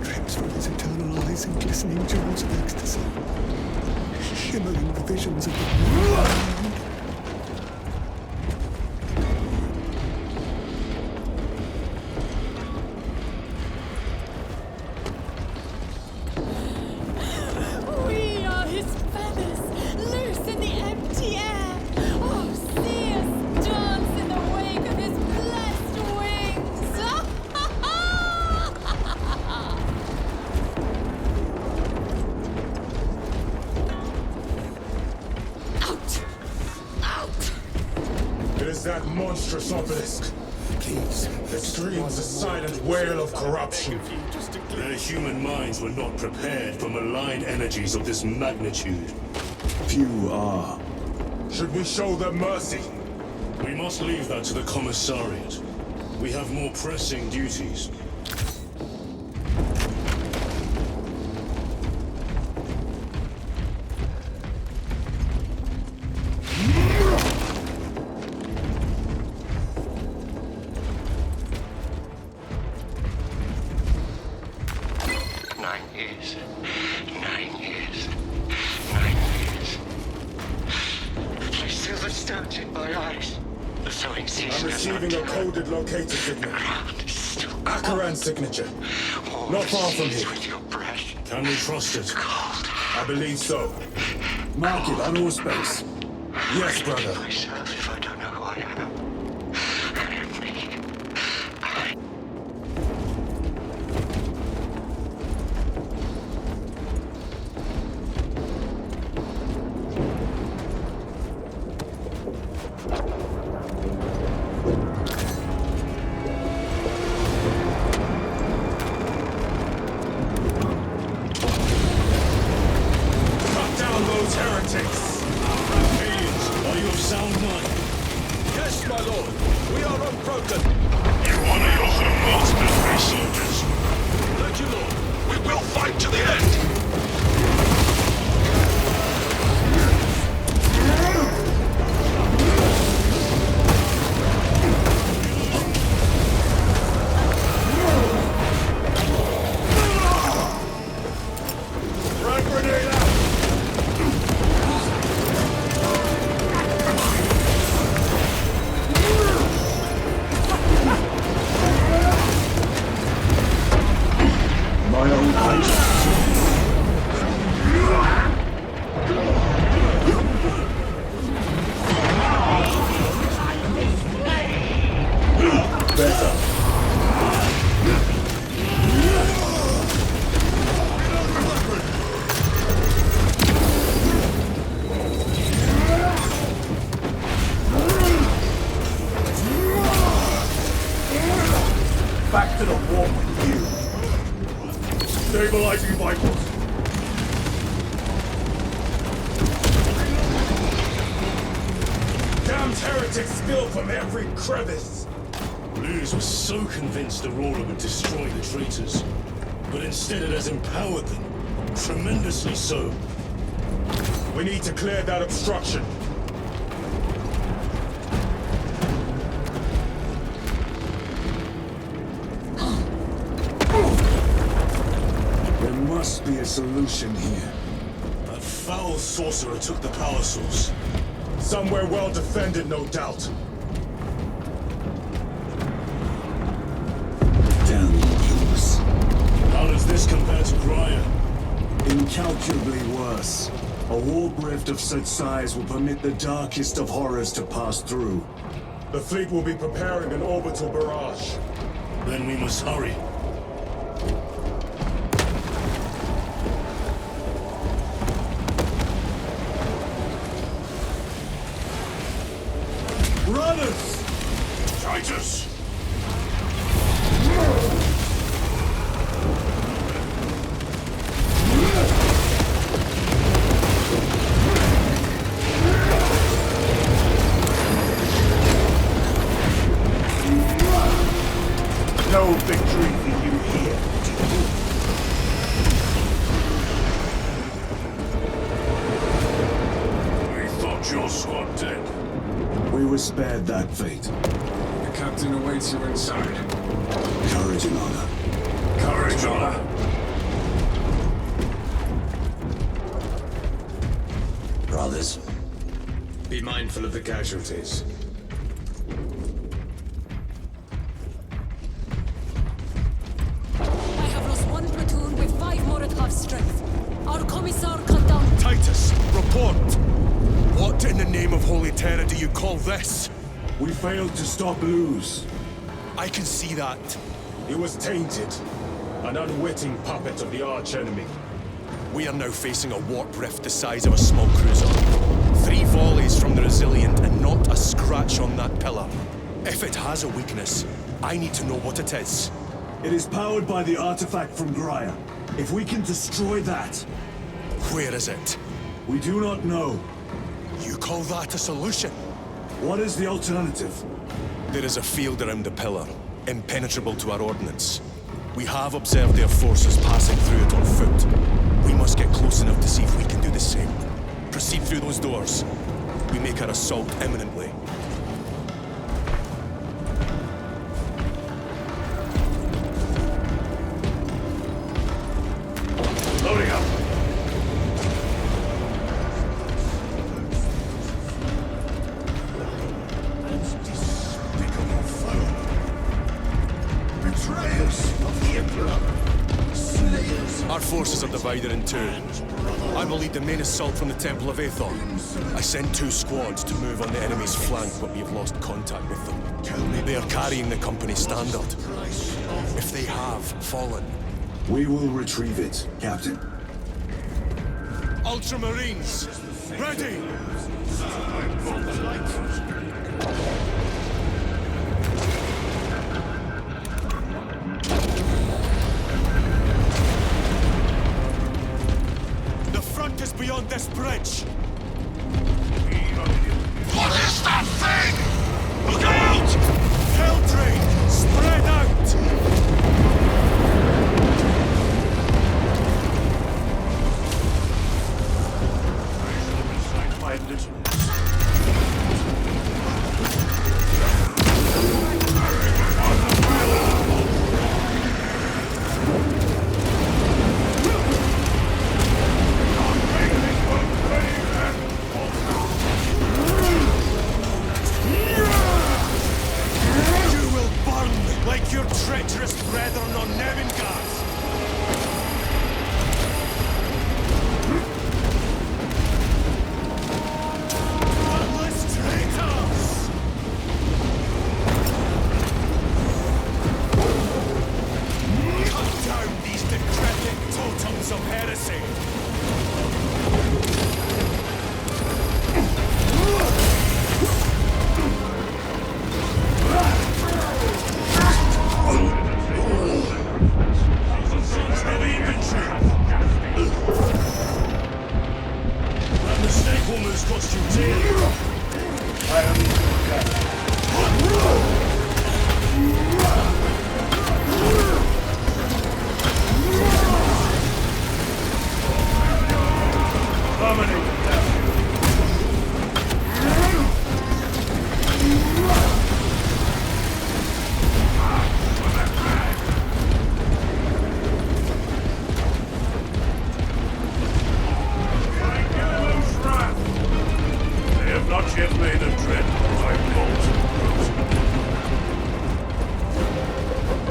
Speaker 3: Dreams from his eternal eyes and glistening jewels of ecstasy. Shimmering visions of the
Speaker 11: We are his feathers, loose in the empty air.
Speaker 7: is that monstrous obelisk?
Speaker 9: Please.
Speaker 7: It screams a silent wail of corruption.
Speaker 2: Their human minds were not prepared for malign energies of this magnitude.
Speaker 1: Few are.
Speaker 7: Should we show them mercy?
Speaker 2: We must leave that to the Commissariat. We have more pressing duties.
Speaker 7: I'm receiving a coded locator signal. Akaran's signature. Not far from here.
Speaker 2: Can we trust it?
Speaker 7: I believe so.
Speaker 1: Mark it on space.
Speaker 7: Yes, brother.
Speaker 8: Myself, if I don't know who I am. I am me.
Speaker 1: Back to the war with you. Stabilizing vitals.
Speaker 7: Damned heretics spill from every crevice.
Speaker 2: Luz was so convinced Aurora would destroy the traitors, but instead it has empowered them. Tremendously so.
Speaker 7: We need to clear that obstruction.
Speaker 1: There must be a solution here.
Speaker 2: That foul sorcerer took the power source.
Speaker 7: Somewhere well defended, no doubt.
Speaker 1: Damn Luz.
Speaker 2: How does this compare to Graya?
Speaker 1: Incalculably worse. A warp rift of such size will permit the darkest of horrors to pass through.
Speaker 7: The fleet will be preparing an orbital barrage.
Speaker 2: Then we must hurry.
Speaker 1: Runners!
Speaker 6: Titus!
Speaker 1: No victory for you here.
Speaker 6: We thought your squad dead.
Speaker 1: We were spared that fate.
Speaker 7: The captain awaits you inside.
Speaker 1: Courage and honor.
Speaker 6: Courage, honor.
Speaker 1: Brothers.
Speaker 7: Be mindful of the casualties.
Speaker 11: I have lost one platoon with 5 more at half strength. Our commissar cut down.
Speaker 4: Titus, report! What in the name of Holy Terra do you call this?
Speaker 1: We failed to stop Luz.
Speaker 4: I can see that.
Speaker 7: He was tainted. An unwitting puppet of the arch-enemy.
Speaker 4: We are now facing a warp rift the size of a small cruiser. 3 volleys from the Resilient and not a scratch on that pillar. If it has a weakness, I need to know what it is.
Speaker 1: It is powered by the artifact from Graia. If we can destroy that...
Speaker 4: Where is it?
Speaker 1: We do not know.
Speaker 4: You call that a solution?
Speaker 1: What is the alternative?
Speaker 4: There is a field around the pillar, impenetrable to our ordnance. We have observed their forces passing through it on foot. We must get close enough to see if we can do the same. Proceed through those doors. We make our assault imminently.
Speaker 1: Loading up.
Speaker 6: Despicable foe. Betrayers of the Emperor. Slayers.
Speaker 4: Our forces are divided in 2. I will lead the main assault from the Temple of Aethor. I sent 2 squads to move on the enemy's flank, but we have lost contact with them. They are carrying the company standard. If they have fallen...
Speaker 1: We will retrieve it, Captain.
Speaker 4: Ultramarines, ready! The front is beyond this bridge!
Speaker 6: What is that thing? Look out!
Speaker 4: Hell train, spread out!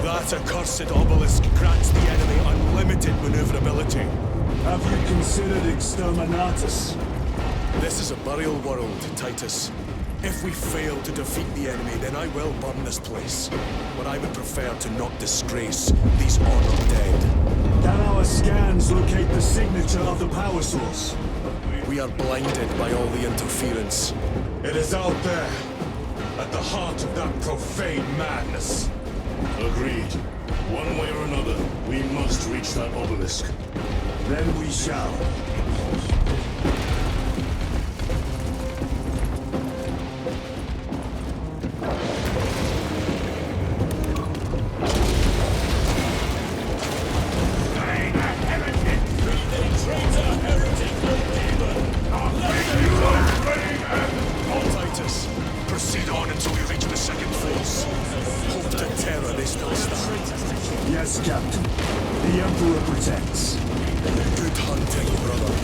Speaker 4: That accursed obelisk grants the enemy unlimited maneuverability.
Speaker 1: Have you considered Exterminatus?
Speaker 4: This is a burial world, Titus. If we fail to defeat the enemy, then I will burn this place. But I would prefer to not disgrace these honored dead.
Speaker 1: Can our scans locate the signature of the power source?
Speaker 4: We are blinded by all the interference.
Speaker 7: It is out there, at the heart of that profane madness.
Speaker 2: Agreed. One way or another, we must reach that obelisk.
Speaker 1: Then we shall.
Speaker 4: Titus, proceed on until we reach the second phase. Hope to terror they still stand.
Speaker 1: Yes, Captain. The Emperor protects.
Speaker 4: Good hunting, brother.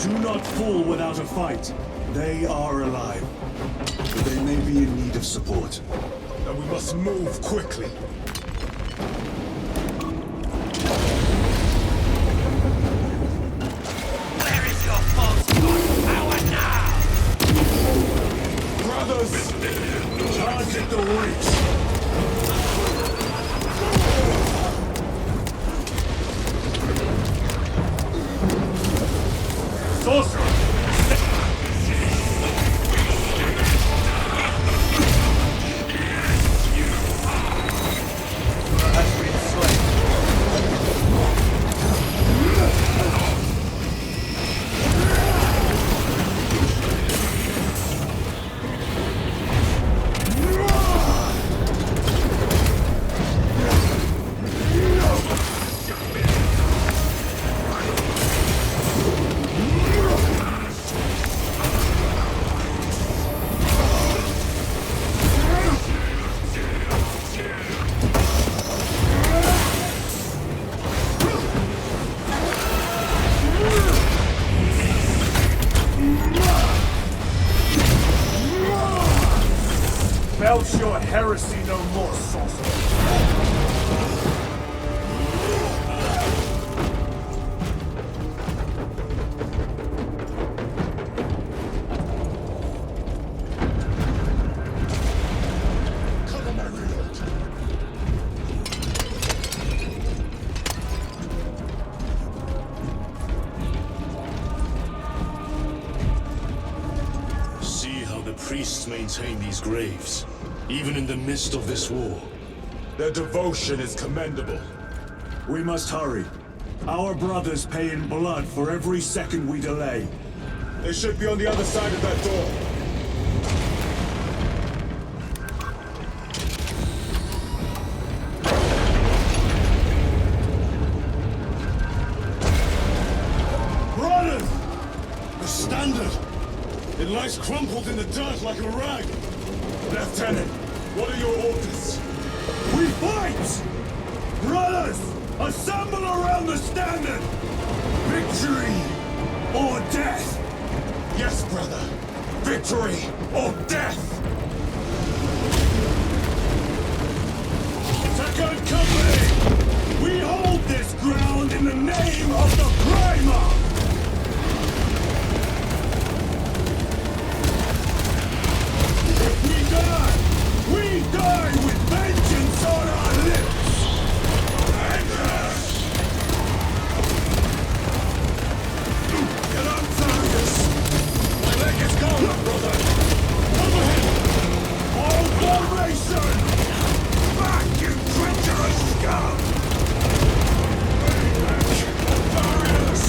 Speaker 1: Do not fool without a fight. They are alive, but they may be in need of support.
Speaker 7: And we must move quickly.
Speaker 3: Where is your false god power now?
Speaker 1: Brothers, target the reach. Sorcerer! Belch your heresy no more, sorcerer!
Speaker 7: See how the priests maintain these graves, even in the midst of this war. Their devotion is commendable.
Speaker 1: We must hurry. Our brothers pay in blood for every second we delay.
Speaker 7: They should be on the other side of that door.
Speaker 1: Brothers!
Speaker 7: The standard! It lies crumpled in the dirt like a rag. Lieutenant, what are your orders?
Speaker 1: We fight! Brothers, assemble around the standard! Victory or death!
Speaker 7: Yes, brother. Victory or death!
Speaker 1: Second Company! We hold this ground in the name of the Primer! If we die with vengeance on our lips! Vengeance!
Speaker 7: Get up, Thaddeus! My leg is gone, brother! Over him!
Speaker 1: All formation!
Speaker 7: Back, you treacherous scum! Thaddeus!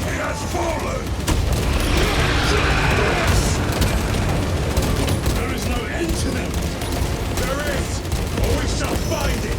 Speaker 7: He has fallen! There is no end to them! There is, or we shall find it!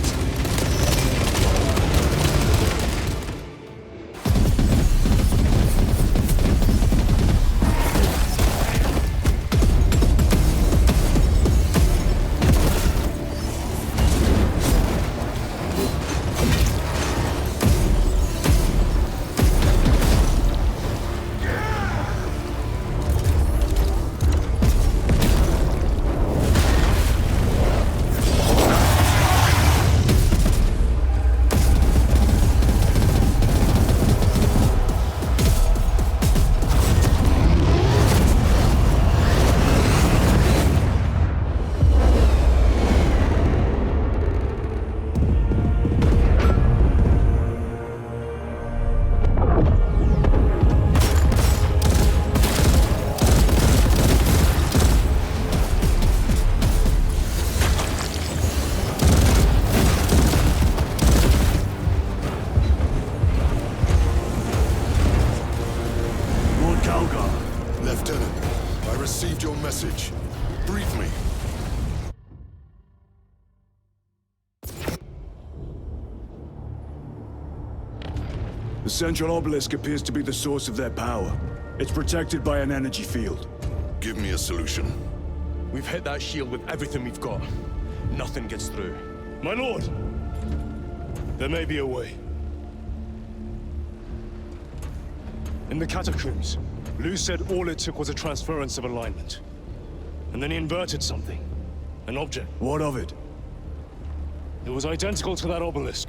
Speaker 6: Lieutenant, I received your message. Brief me.
Speaker 1: The central obelisk appears to be the source of their power. It's protected by an energy field.
Speaker 6: Give me a solution.
Speaker 2: We've hit that shield with everything we've got. Nothing gets through.
Speaker 7: My lord! There may be a way. In the catacombs, Luz said all it took was a transference of alignment. And then he inverted something. An object.
Speaker 1: What of it?
Speaker 7: It was identical to that obelisk.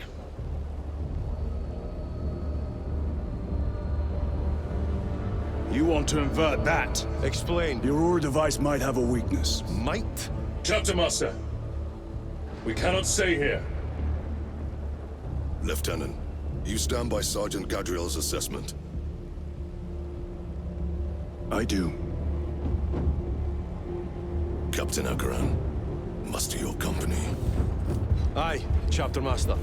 Speaker 2: You want to invert that?
Speaker 7: Explain.
Speaker 1: The Aurora device might have a weakness.
Speaker 7: Might?
Speaker 2: Chapter Master, we cannot stay here.
Speaker 6: Lieutenant, you stand by Sergeant Gadriel's assessment.
Speaker 1: I do.
Speaker 6: Captain Akaran, muster your company.
Speaker 7: Aye, Chapter Master.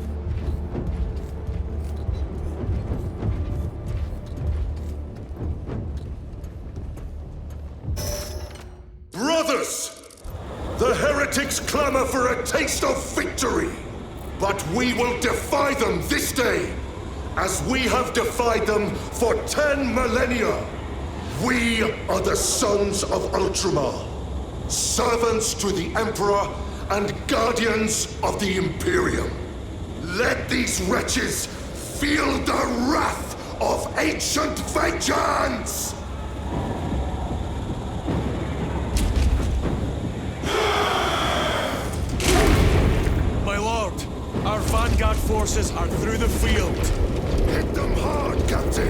Speaker 6: Brothers! The heretics clamor for a taste of victory! But we will defy them this day, as we have defied them for 10 millennia! We are the sons of Ultramar, servants to the Emperor and guardians of the Imperium. Let these wretches feel the wrath of ancient vengeance!
Speaker 4: My lord, our vanguard forces are through the field.
Speaker 6: Hit them hard, Captain!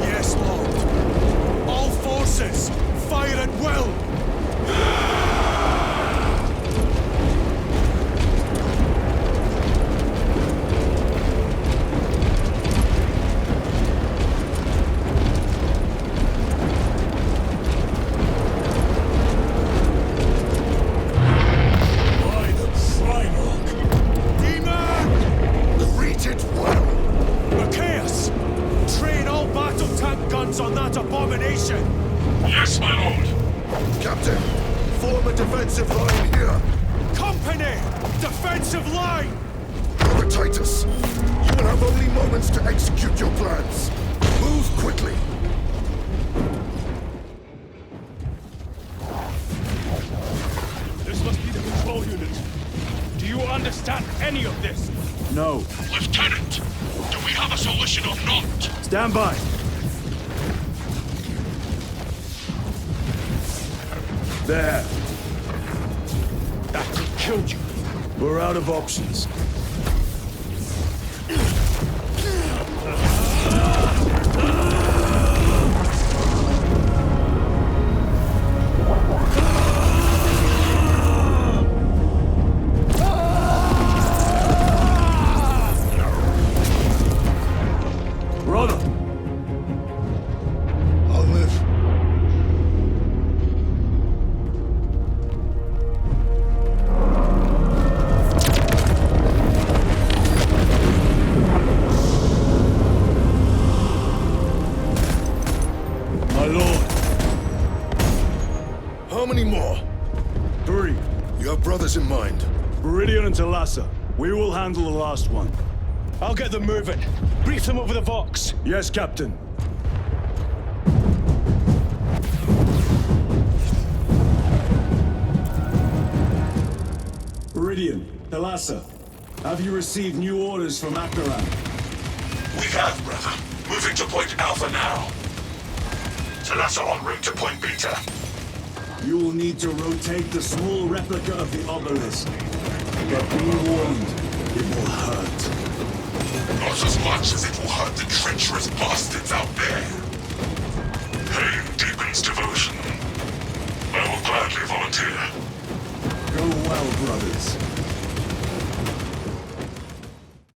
Speaker 4: Yes, lord. All forces, fire at will! On that abomination!
Speaker 6: Yes, my lord! Captain, form a defensive line here!
Speaker 4: Company! Defensive line!
Speaker 6: Brother Titus, you will have only moments to execute your plans. Move quickly!
Speaker 2: This must be the control unit. Do you understand any of this?
Speaker 1: No.
Speaker 6: Lieutenant, do we have a solution or not?
Speaker 1: Stand by. There.
Speaker 2: That could kill you.
Speaker 1: We're out of options. Brother!
Speaker 6: I'll live.
Speaker 1: My lord.
Speaker 6: How many more?
Speaker 1: 3.
Speaker 6: You have brothers in mind.
Speaker 1: Viridian and Talassa. We will handle the last one.
Speaker 7: I'll get them moving. Brief them over the Vox.
Speaker 1: Yes, Captain. Viridian, Talassa, have you received new orders from Akaran?
Speaker 6: We have, brother. Moving to Point Alpha now. Talassa en route to Point Beta.
Speaker 1: You will need to rotate the small replica of the obelisk. But be warned, it will hurt.
Speaker 6: Not as much as it will hurt the treacherous bastards out there. Pain deepens devotion. I will gladly volunteer.
Speaker 1: Go well, brothers.